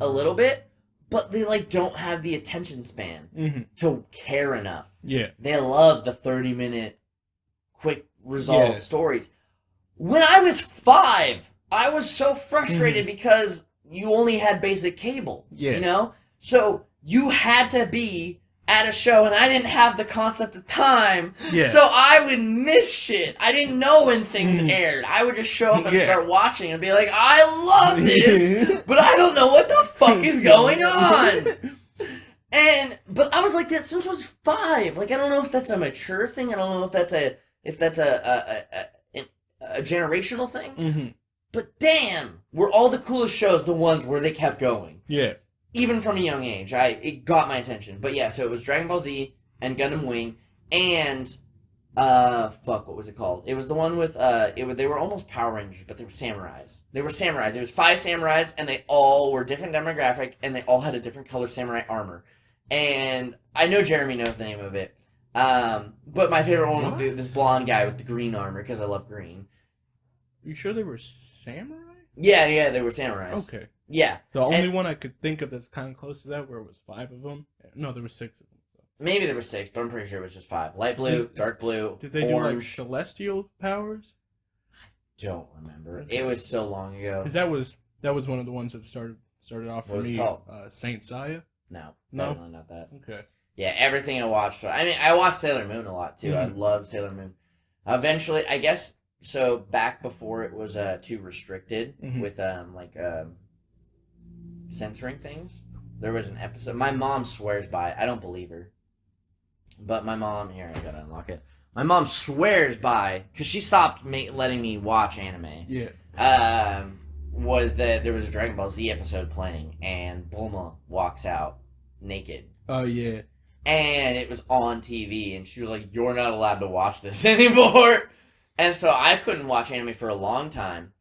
a little bit. But they, like, don't have the attention span to care enough. Yeah. They love the 30-minute quick resolved stories. When I was 5, I was so frustrated because you only had basic cable. Yeah. So you had to be at a show, and I didn't have the concept of time. Yeah. So I would miss shit. I didn't know when things aired. I would just show up and start watching and be like, I love this, but I don't know what the fuck is going on. But I was like that since I was 5. Like, I don't know if that's a mature thing. I don't know if that's a generational thing. But damn, were all the coolest shows the ones where they kept going. Yeah. Even from a young age, it got my attention. But yeah, so it was Dragon Ball Z and Gundam Wing and what was it called? It was the one with they were almost Power Rangers, but they were samurais. It was 5 samurais, and they all were different demographic, and they all had a different color samurai armor. And I know Jeremy knows the name of it. But my favorite one was this blonde guy with the green armor because I love green. You sure they were samurai? Yeah, they were samurais. Okay. Yeah. The only one I could think of that's kind of close to that, where it was 5 of them. No, there were 6 of them. So. Maybe there were 6, but I'm pretty sure it was just 5. Light blue, dark blue, Did they orange. do like celestial powers? Don't remember. It was so long ago. Because that was one of the ones that started off for What was me. it called? Saint Seiya. No, No? definitely not that. Okay. Yeah, everything I watched. I mean, I watched Sailor Moon a lot too. I loved Sailor Moon. Eventually, I guess. So back before it was too restricted with censoring things, there was an episode. My mom swears by it. I don't believe her, but my mom here I gotta unlock it. My mom swears by because she stopped letting me watch anime. Yeah. Was that there was a Dragon Ball Z episode playing and Bulma walks out naked. Oh yeah. And it was on TV, and she was like, "You're not allowed to watch this anymore." And so I couldn't watch anime for a long time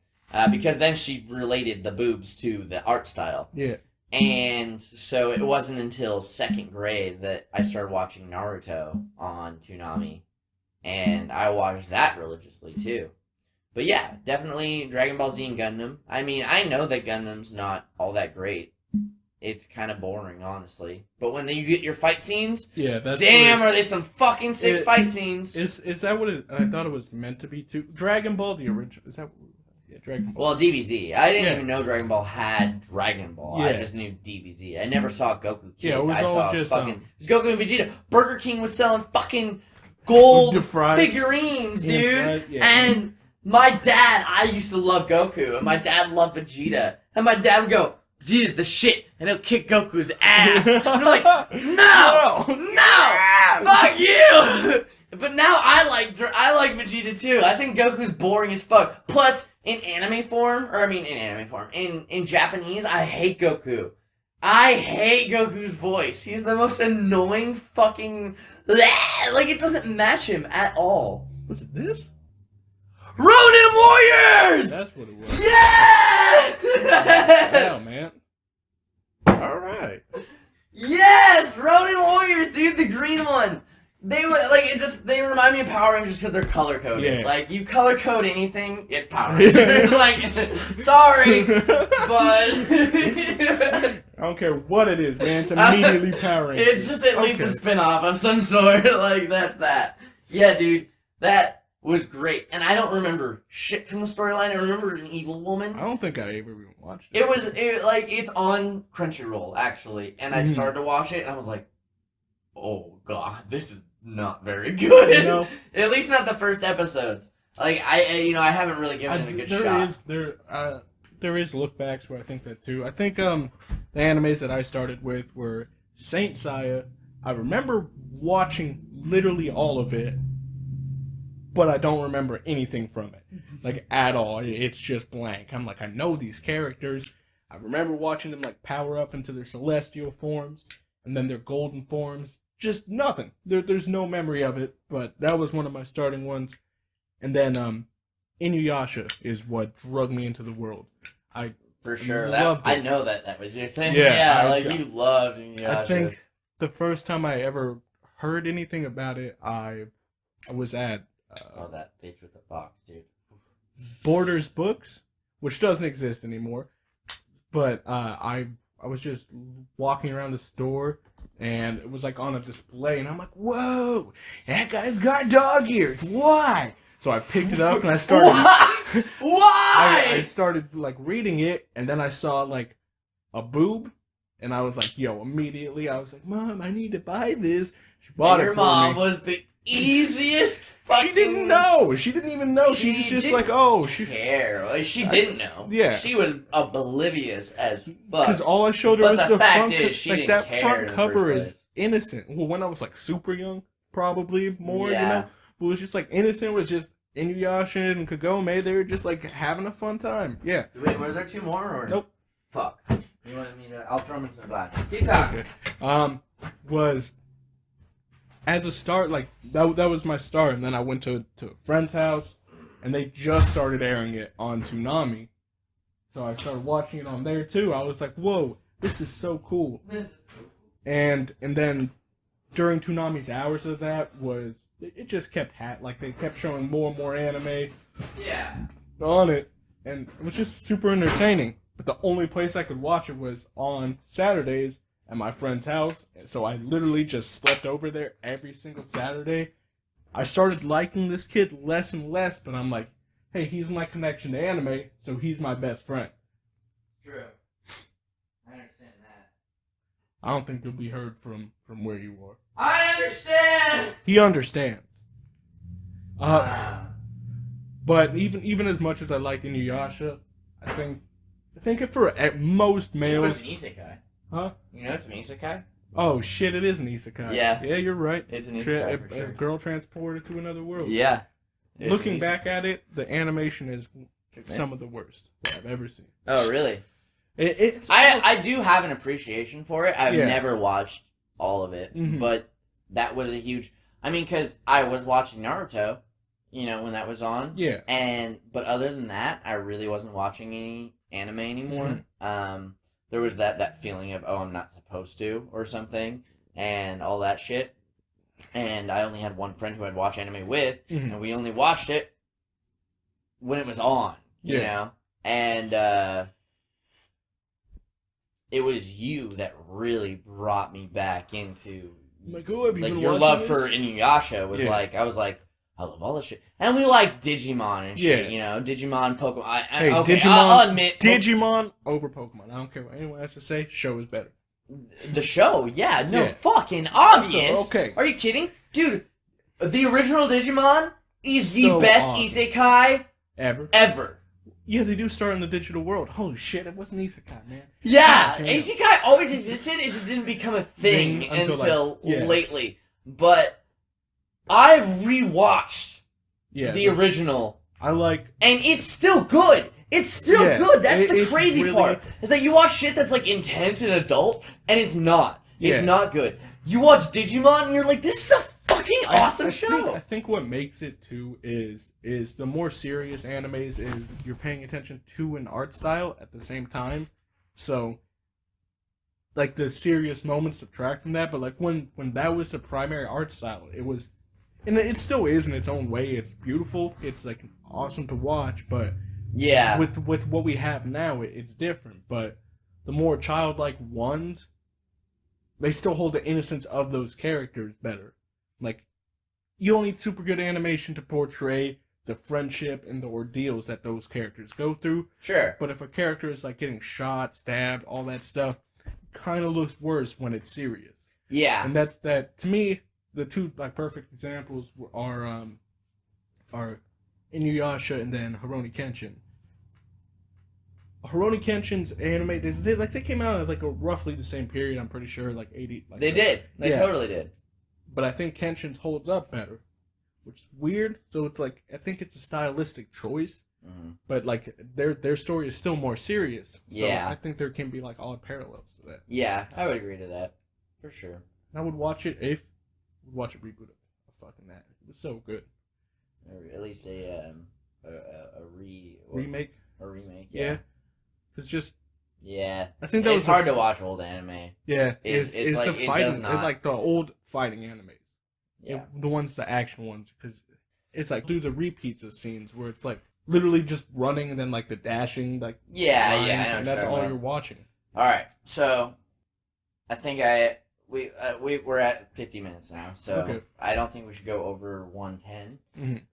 because then she related the boobs to the art style. Yeah. And so it wasn't until 2nd grade that I started watching Naruto on Toonami, and I watched that religiously too. But yeah, definitely Dragon Ball Z and Gundam. I mean, I know that Gundam's not all that great. it's kind of boring, honestly. But when you get your fight scenes, Yeah, that's damn, are they some fucking sick fight scenes? Is that what I thought it was meant to be too? Dragon Ball, the original. Is that? Yeah, Dragon Ball. Well, DBZ. I didn't even know Dragon Ball had Dragon Ball. Yeah. I just knew DBZ. I never saw Goku Kid. Yeah, it was I all saw just fucking Goku and Vegeta. Burger King was selling fucking gold The fries. figurines, Yeah, dude. fries, yeah. And my dad, I used to love Goku, and my dad loved Vegeta. And my dad would go, Vegeta's the shit, and he'll kick Goku's ass. And I'm like, no, fuck you. But now I like Vegeta too. I think Goku's boring as fuck. Plus, in Japanese, I hate Goku. I hate Goku's voice. He's the most annoying fucking... Like, it doesn't match him at all. Was it this? Ronin Warriors! That's what it was. Yes! Wow, man. All right. Yes! Ronin Warriors, dude, the green one. They were like they remind me of Power Rangers because they're color coded. Yeah. Like you color code anything, it's Power Rangers. Like, sorry, but I don't care what it is, man. It's immediately Power Rangers. it's just at least a spin-off of some sort. Like that's that. Yeah, dude, that was great. And I don't remember shit from the storyline. I remember an evil woman. I don't think I ever even watched it. It's on Crunchyroll actually, and I started to watch it, and I was like, oh god, this is not very good. No. At least not the first episodes. Like I haven't really given it a good shot. There is look backs where I think that too. I think the animes that I started with were Saint Seiya. I remember watching literally all of it, but I don't remember anything from it, like at all. It's just blank. I'm like, I know these characters. I remember watching them like power up into their celestial forms and then their golden forms. Just nothing. There's no memory of it, but that was one of my starting ones. And then Inuyasha is what drug me into the world. For sure. Loved it. I know that was your thing. Yeah, you loved Inuyasha. I think the first time I ever heard anything about it, I was at that bitch with the fox, dude. Borders Books, which doesn't exist anymore. But I was just walking around the store, and it was like on a display, and I'm like, whoa, that guy's got dog ears. Why? So I picked it up and I started. Why? I started like reading it, and then I saw like a boob, and I was like, yo, immediately I was like, Mom, I need to buy this. She bought it for me. Your mom was the easiest fucking... She didn't know. She didn't even know. She was just like, oh, she care. Like, she didn't know. Yeah. She was oblivious as fuck. Because all I showed her but was the front. like that front cover is innocent. Well, when I was like super young, probably more, you know. But it was just like innocent. It was just Inuyasha and Kagome. They were just like having a fun time. Yeah. Wait, was there two more or? Nope. Fuck. You want me to? I'll throw them in some glasses. Keep talking. Okay. Was as a start, like that was my start, and then I went to a friend's house, and they just started airing it on Toonami, so I started watching it on there too. I was like, whoa, this is so cool. And then during Toonami's hours of that it just kept they kept showing more and more anime on it, and it was just super entertaining. But the only place I could watch it was on Saturdays at my friend's house, so I literally just slept over there every single Saturday. I started liking this kid less and less, but I'm like, hey, he's my connection to anime, so he's my best friend. True. I understand that. I don't think you'll be heard from where you are. I understand! He understands. But even as much as I like Inuyasha, I think it for at most males... You know it's an isekai. Huh? You know it's an isekai? Oh shit, it is an isekai. Yeah. Yeah, you're right. It's an isekai for sure. A girl transported to another world. Yeah. Looking back at it, the animation is some of the worst that I've ever seen. Oh, really? I do have an appreciation for it. I've Yeah. never watched all of it, but that was a huge... I mean, because I was watching Naruto, you know, when that was on. Yeah. But other than that, I really wasn't watching any anime anymore. There was that feeling of, oh, I'm not supposed to, or something, and all that shit. And I only had one friend who I'd watch anime with, and we only watched it when it was on, you know? And it was you that really brought me back into I'm like, oh, have you like been your watching love this? for Inuyasha was like I was like I love all this shit, and we like Digimon and shit, you know, Digimon, Pokemon. Okay, Digimon, I'll admit, Digimon over Pokemon. I don't care what anyone has to say. Show is better. the show, fucking obvious. So, okay, are you kidding, dude? The original Digimon is the So best awesome. Isekai ever. Yeah, they do start in the digital world. Holy shit, it wasn't Isekai, man. Yeah, God damn. Isekai always existed. It just didn't become a thing until lately. But I've rewatched the original. I like, and it's still good. It's still good. That's the crazy part. Is that you watch shit that's like intense and adult, and it's not. It's not good. You watch Digimon, and you're like, this is a fucking awesome show. I think what makes it too is the more serious animes is you're paying attention to an art style at the same time. So, like, the serious moments subtract from that, but like when that was the primary art style, it was, and it still is in its own way. It's beautiful. It's like awesome to watch, but with what we have now, it's different. But the more childlike ones, they still hold the innocence of those characters better. Like, you don't need super good animation to portray the friendship and the ordeals that those characters go through. Sure. But if a character is like getting shot, stabbed, all that stuff, it kind of looks worse when it's serious. Yeah. And that's that. To me, the two like perfect examples are Inuyasha and then Rurouni Kenshin. Rurouni Kenshin's anime, they came out at like a roughly the same period. I'm pretty sure, like 80. Like they did. They totally did. But I think Kenshin's holds up better, which is weird. So it's like, I think it's a stylistic choice. Mm-hmm. But like their story is still more serious. So I think there can be like odd parallels to that. Yeah, I would agree to that for sure. And I would watch it if watch a reboot of fucking that. It was so good. Or at least a remake. A remake. Yeah. It's just. Yeah. I think that it's hard to watch old anime. Yeah. It's like, the fighting. It's like the old fighting animes. Yeah. The action ones, because it's like do the repeats of scenes where it's like literally just running and then like the dashing, like lines, and that's all you're watching. All right, so I think we're at 50 minutes now, so I don't think we should go over 110.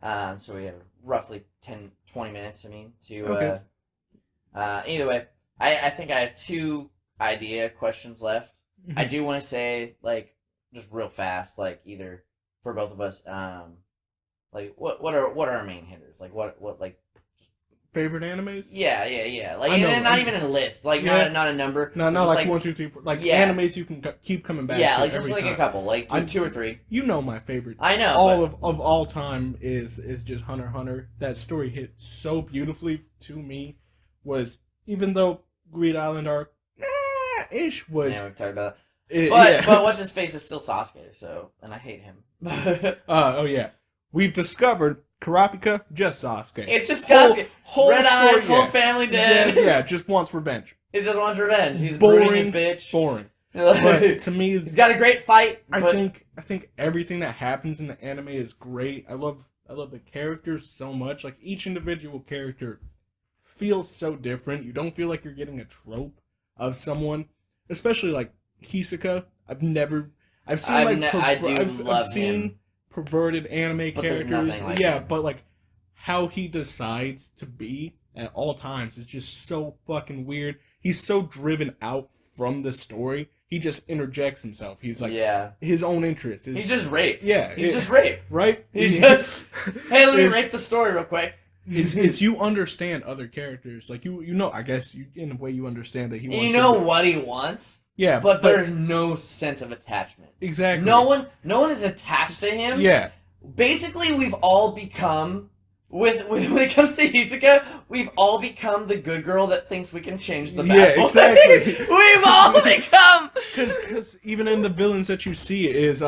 Mm-hmm. So we have roughly 20 minutes. Either way, I think I have two idea questions left. Mm-hmm. I do want to say, like, just real fast, like, either for both of us, like, what are our main hitters? Like, what like favorite animes? Yeah. Like, and not even a list, like, not a number. No, like 1, 2, 3, 4. Like animes you can keep coming back. Yeah, to like just like time. A couple, like two or three. You know my favorite. I know. Of all time is just Hunter x Hunter. That story hit so beautifully to me. Was even though Greed Island arc, ish was. Yeah, we've talked about it. But what's his face is still Sasuke, so, and I hate him. Oh yeah, we've discovered Kurapika, just Sasuke. It's just Sasuke. Whole Red story, eyes, whole family dead. Yeah, just wants revenge. He just wants revenge. He's boring, his bitch. Boring. But to me, he's got a great fight. I think everything that happens in the anime is great. I love the characters so much. Like, each individual character feels so different. You don't feel like you're getting a trope of someone, especially like Hisoka. I've seen perverted anime characters. Like him. But like how he decides to be at all times is just so fucking weird. He's so driven out from the story. He just interjects himself. He's like his own interest. He's just rape. Yeah. He's just rape. Right? He's just hey, let me rape the story real quick. Is you understand other characters, like you know, I guess in a way you understand that he wants. You know what he wants. Yeah, but there's no sense of attachment. Exactly. No one is attached to him. Yeah. Basically, we've all become when it comes to Hisoka, we've all become the good girl that thinks we can change the bad boy. Exactly. We've all become because even in the villains that you see is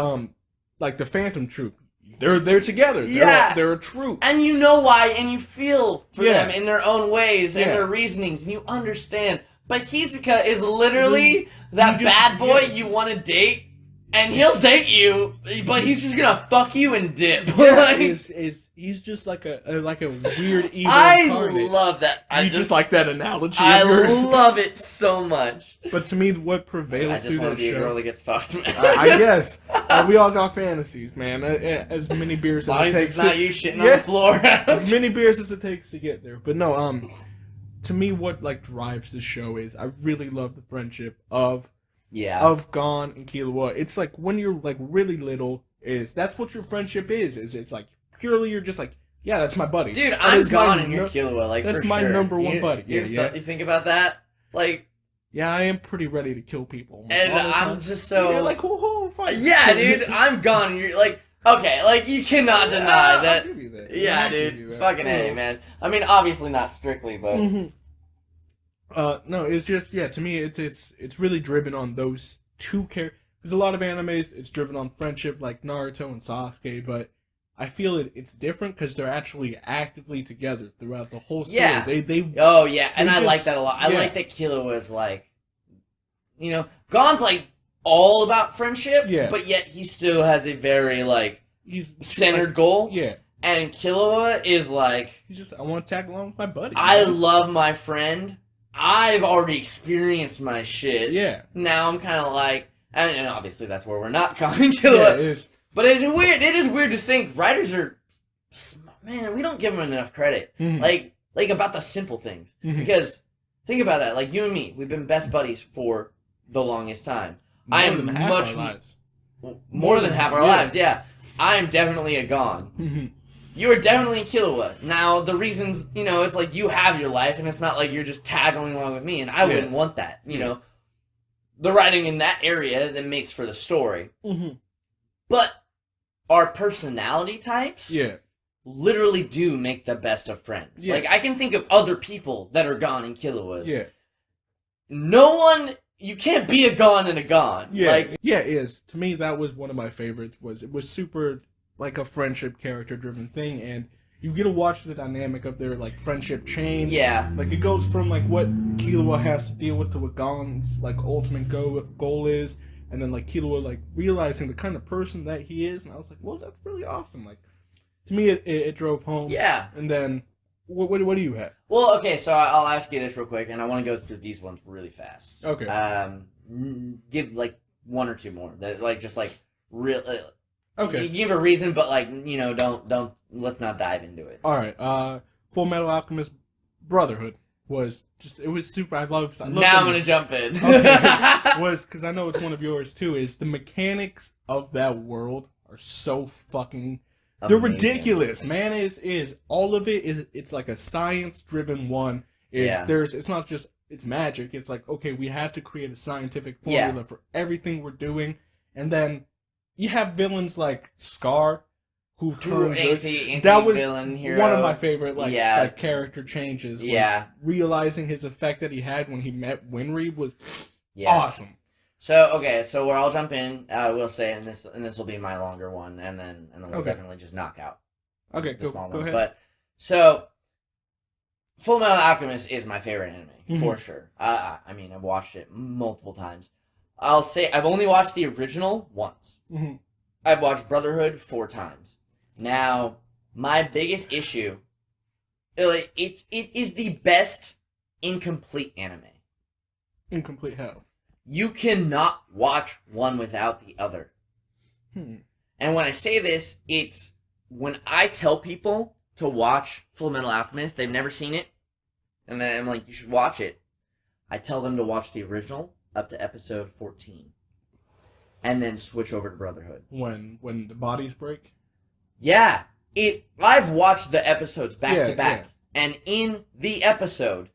like the Phantom Troop. They're together. They're a troop. And you know why, and you feel for them in their own ways and their reasonings, and you understand. But Hisoka is literally that bad boy you want to date, And he'll date you, but he's just gonna fuck you and dip. Yeah, he's just like a weird evil incarnate. I love that. You just like that analogy I of yours? love it so much. But to me, what prevails I just want to be a girl that gets fucked, man. I guess. We all got fantasies, man. As many beers as it takes. It's not you shitting on the floor. As many beers as it takes to get there. But no, to me, what like drives the show is I really love the friendship of Gon and Killua. It's like when you're like really little, that's what your friendship is. It's like purely you're just like, yeah, that's my buddy. Dude, I'm Gon and you're Killua. Like that's for my sure. number one buddy. You think about that, like. Yeah, I am pretty ready to kill people. And I'm just so... Yeah, like, fight. Yeah, dude, I'm Gon and you're like... Okay, like, you cannot deny that. I'll give you that. Yeah, dude, fucking A, man. I mean, obviously not strictly, but... No, it's just, to me, it's really driven on those two characters. There's a lot of animes, it's driven on friendship, like Naruto and Sasuke, but I feel it's different because they're actually actively together throughout the whole story. Yeah. Oh, yeah, and I like that a lot. I like that Killua is like... You know, Gon's like all about friendship, but yet he still has a very, like, centered goal. Yeah. And Killua is like... He's just, I want to tag along with my buddy. I love my friend. I've already experienced my shit. Yeah. Now I'm kind of like... And obviously that's where we're not calling Killua. Yeah, it is. But it's weird. It is weird to think writers are... Man, we don't give them enough credit. Like about the simple things. Because, think about that. Like, you and me, we've been best buddies for... the longest time. More than half our lives. More than half our lives, yeah. I am definitely a Gon. You are definitely a Killua. Now, the reasons, it's like you have your life, and it's not like you're just tagging along with me, and I wouldn't want that, you know. The writing in that area that makes for the story. But our personality types literally do make the best of friends. Like, I can think of other people that are Gon and Killuas. Yeah. No one... You can't be a Gon and a Gon. Yeah, it is. To me, that was one of my favorites. It was super like a friendship character driven thing, and you get to watch the dynamic of their like friendship change. Yeah, like it goes from like what Killua has to deal with to what Gon's like ultimate goal is, and then like Killua like realizing the kind of person that he is, and I was like, well, that's really awesome. Like to me, it drove home. Yeah, and then. What do you have? Well, okay, so I'll ask you this real quick, and I want to go through these ones really fast. Okay. Give like one or two more that like just like real. Okay. You give a reason, but like don't let's not dive into it. All right. Full Metal Alchemist Brotherhood was super. I loved now I'm gonna jump in. Okay. Was because I know it's one of yours too. Is the mechanics of that world are so fucking. They're ridiculous, man. Is all of it is it's like a science-driven one. It's not just it's magic. It's like okay, we have to create a scientific formula for everything we're doing, and then you have villains like Scar, who turn good. That was one of my favorite like character changes. Was realizing his effect that he had when he met Winry was awesome. So where I'll jump in, I will say, and this will be my longer one, and then we'll definitely just knock out the small ones. Ahead. But so, Full Metal Alchemist is my favorite anime for sure. I mean, I've watched it multiple times. I'll say I've only watched the original once. I've watched Brotherhood 4 times. Now, my biggest issue, it is the best incomplete anime. Incomplete how? You cannot watch one without the other. And when I say this, it's when I tell people to watch Full Metal Alchemist, they've never seen it, and then I'm like, you should watch it. I tell them to watch the original up to episode 14, and then switch over to Brotherhood. When the bodies break? Yeah. I've watched the episodes back to back, and in the episode,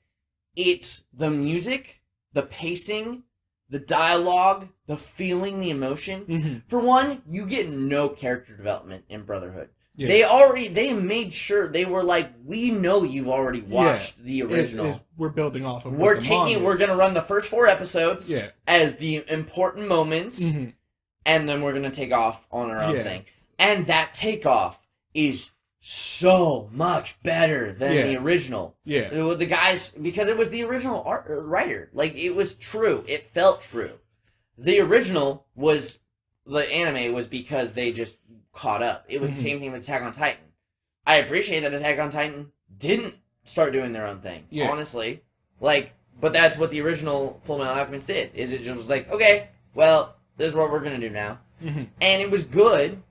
it's the music, the pacing, the dialogue, the feeling, the emotion. For one, you get no character development in Brotherhood. They made sure they were like, we know you've already watched the original. We're building off of we're gonna run the first 4 episodes as the important moments, and then we're gonna take off on our own thing. And that takeoff is so much better than the original. The guys, because it was the original writer. Like, it was true. It felt true. The original was the anime was because they just caught up. It was the same thing with Attack on Titan. I appreciate that Attack on Titan didn't start doing their own thing, honestly. Like, but that's what the original Fullmetal Alchemist did, is it just was like, okay, well, this is what we're going to do now. And it was good,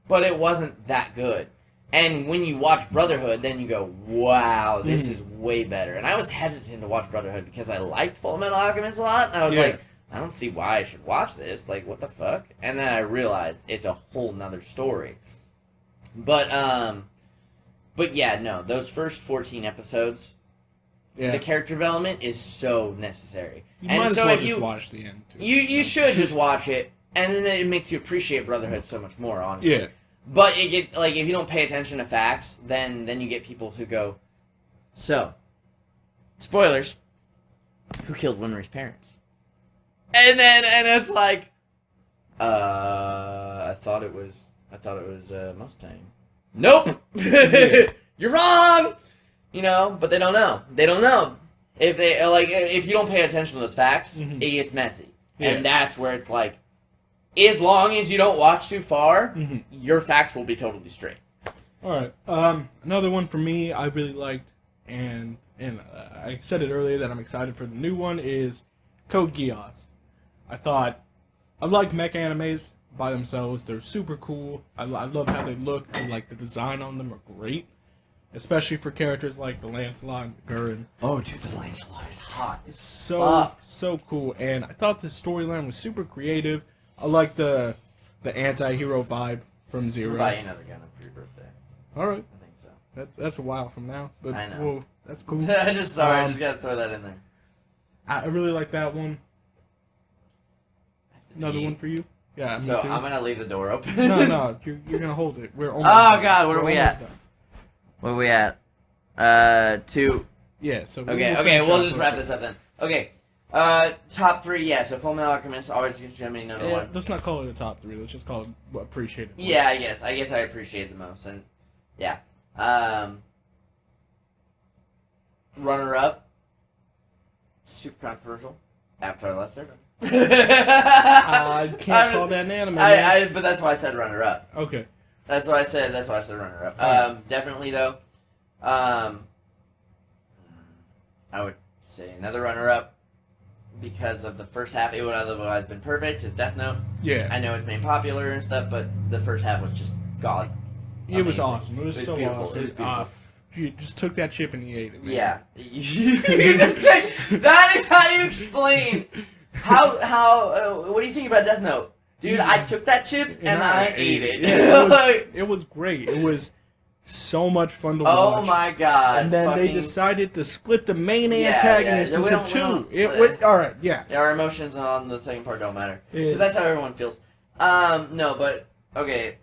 but it wasn't that good. And when you watch Brotherhood, then you go, wow, this is way better. And I was hesitant to watch Brotherhood because I liked Fullmetal Alchemist a lot, and I was like, I don't see why I should watch this. Like, what the fuck? And then I realized it's a whole nother story. But yeah, no, those first 14 episodes, the character development is so necessary. You might as well just watch the end, too. You should just watch it, and then it makes you appreciate Brotherhood so much more, honestly. Yeah. But it gets, like, if you don't pay attention to facts, then you get people who go, so, spoilers, who killed Winry's parents? And it's like, I thought it was Mustang. Nope! You're wrong! You know, but they don't know. They don't know. If you don't pay attention to those facts, it gets messy. And that's where it's like, as long as you don't watch too far, your facts will be totally straight. Alright, another one for me I really liked, and I said it earlier that I'm excited for the new one, is Code Geass. I like mech animes by themselves. They're super cool. I love how they look, and like the design on them are great. Especially for characters like the Lancelot and the Gurren. Oh, dude, the Lancelot is hot. It's so cool, and I thought the storyline was super creative. I like the anti-hero vibe from Zero. I'll buy you another gun for your birthday. Alright. I think so. That's a while from now, but I know. Well, that's cool. I just gotta throw that in there. I really like that one. Another one for you? Yeah, so me too. I'm gonna leave the door open. No, you're gonna hold it. We're almost done. God, what are we at? Done. What are we at? 2. Yeah, so we'll just wrap this up then. Okay, top 3, yeah, so Fullmetal Alchemist, always Gemini, number 1. Let's not call it a top 3, let's just call it what appreciated. Yeah, I guess I appreciate it the most, and yeah. Runner-up, super controversial, Avatar: The Last Airbender. I can't call that an anime. But that's why I said runner-up. Okay. That's why I said runner-up. Definitely though, I would say another runner-up because of the first half. It would otherwise been perfect. His Death Note. Yeah. I know it's been popular and stuff, but the first half was just god. It was awesome. It was so beautiful. awesome. It was beautiful. You just took that chip and you ate it, man. Yeah. You just said that is how you explain how. What do you think about Death Note? Dude, I took that chip and I ate it. Yeah, it was great. It was so much fun to watch. Oh my god. And then they decided to split the main antagonist into 2. Alright, yeah. Our emotions on the second part don't matter. Because that's how everyone feels. No, but, okay.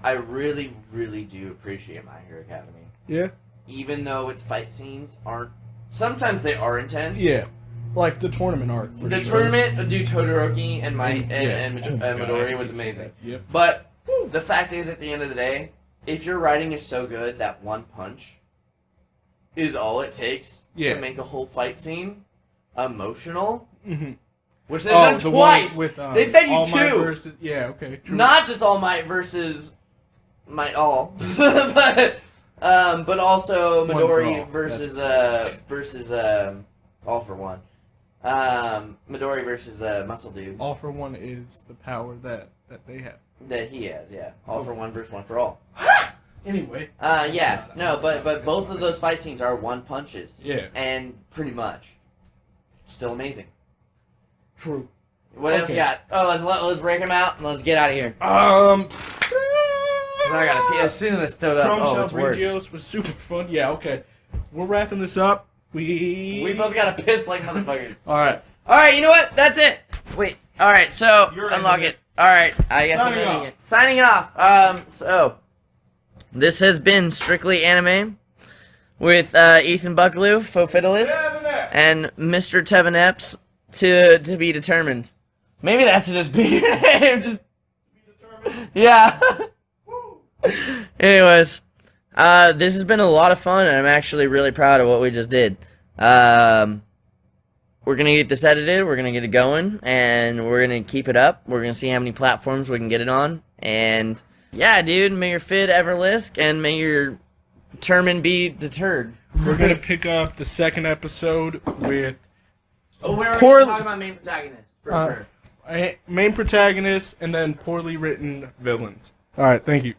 I really, really do appreciate My Hero Academy. Yeah? Even though its fight scenes aren't... Sometimes they are intense. Yeah. Like the tournament arc, for the sure. tournament, dude, Todoroki and Midori was amazing. Yep. But the fact is, at the end of the day, if your writing is so good that one punch is all it takes to make a whole fight scene emotional, which they've done twice. They fed you All 2. Might versus, yeah, okay, true. Not just All Might versus Might All, but also Midori versus All for One. Midori versus Muscle Dude. All for One is the power that they have. That he has, yeah. All for One versus One for All. Anyway. Yeah. No, but both of those fight scenes are one punches. Yeah. And pretty much. Still amazing. True. What else you got? Oh, let's break them out and let's get out of here. I gotta pee as soon as it stood up. Oh, it's worse. Videos was super fun. Yeah, okay. We're wrapping this up. We both gotta piss like motherfuckers. Alright, you know what? That's it. Wait. Alright, so unlock it. Alright, I guess I'm ending it. Signing off. So this has been Strictly Anime with Ethan Buckaloo, Fofiddleist, and Mr. Tevin Epps to be determined. Maybe that should just be your name. Just... Yeah. Anyways, this has been a lot of fun, and I'm actually really proud of what we just did. we're gonna get this edited. We're gonna get it going, and we're gonna keep it up. We're gonna see how many platforms we can get it on. And yeah, dude, may your fit ever lisk, and may your Termin be deterred. We're gonna pick up the second episode with we're gonna talk about main protagonists for sure. Main protagonist and then poorly written villains. All right, thank you.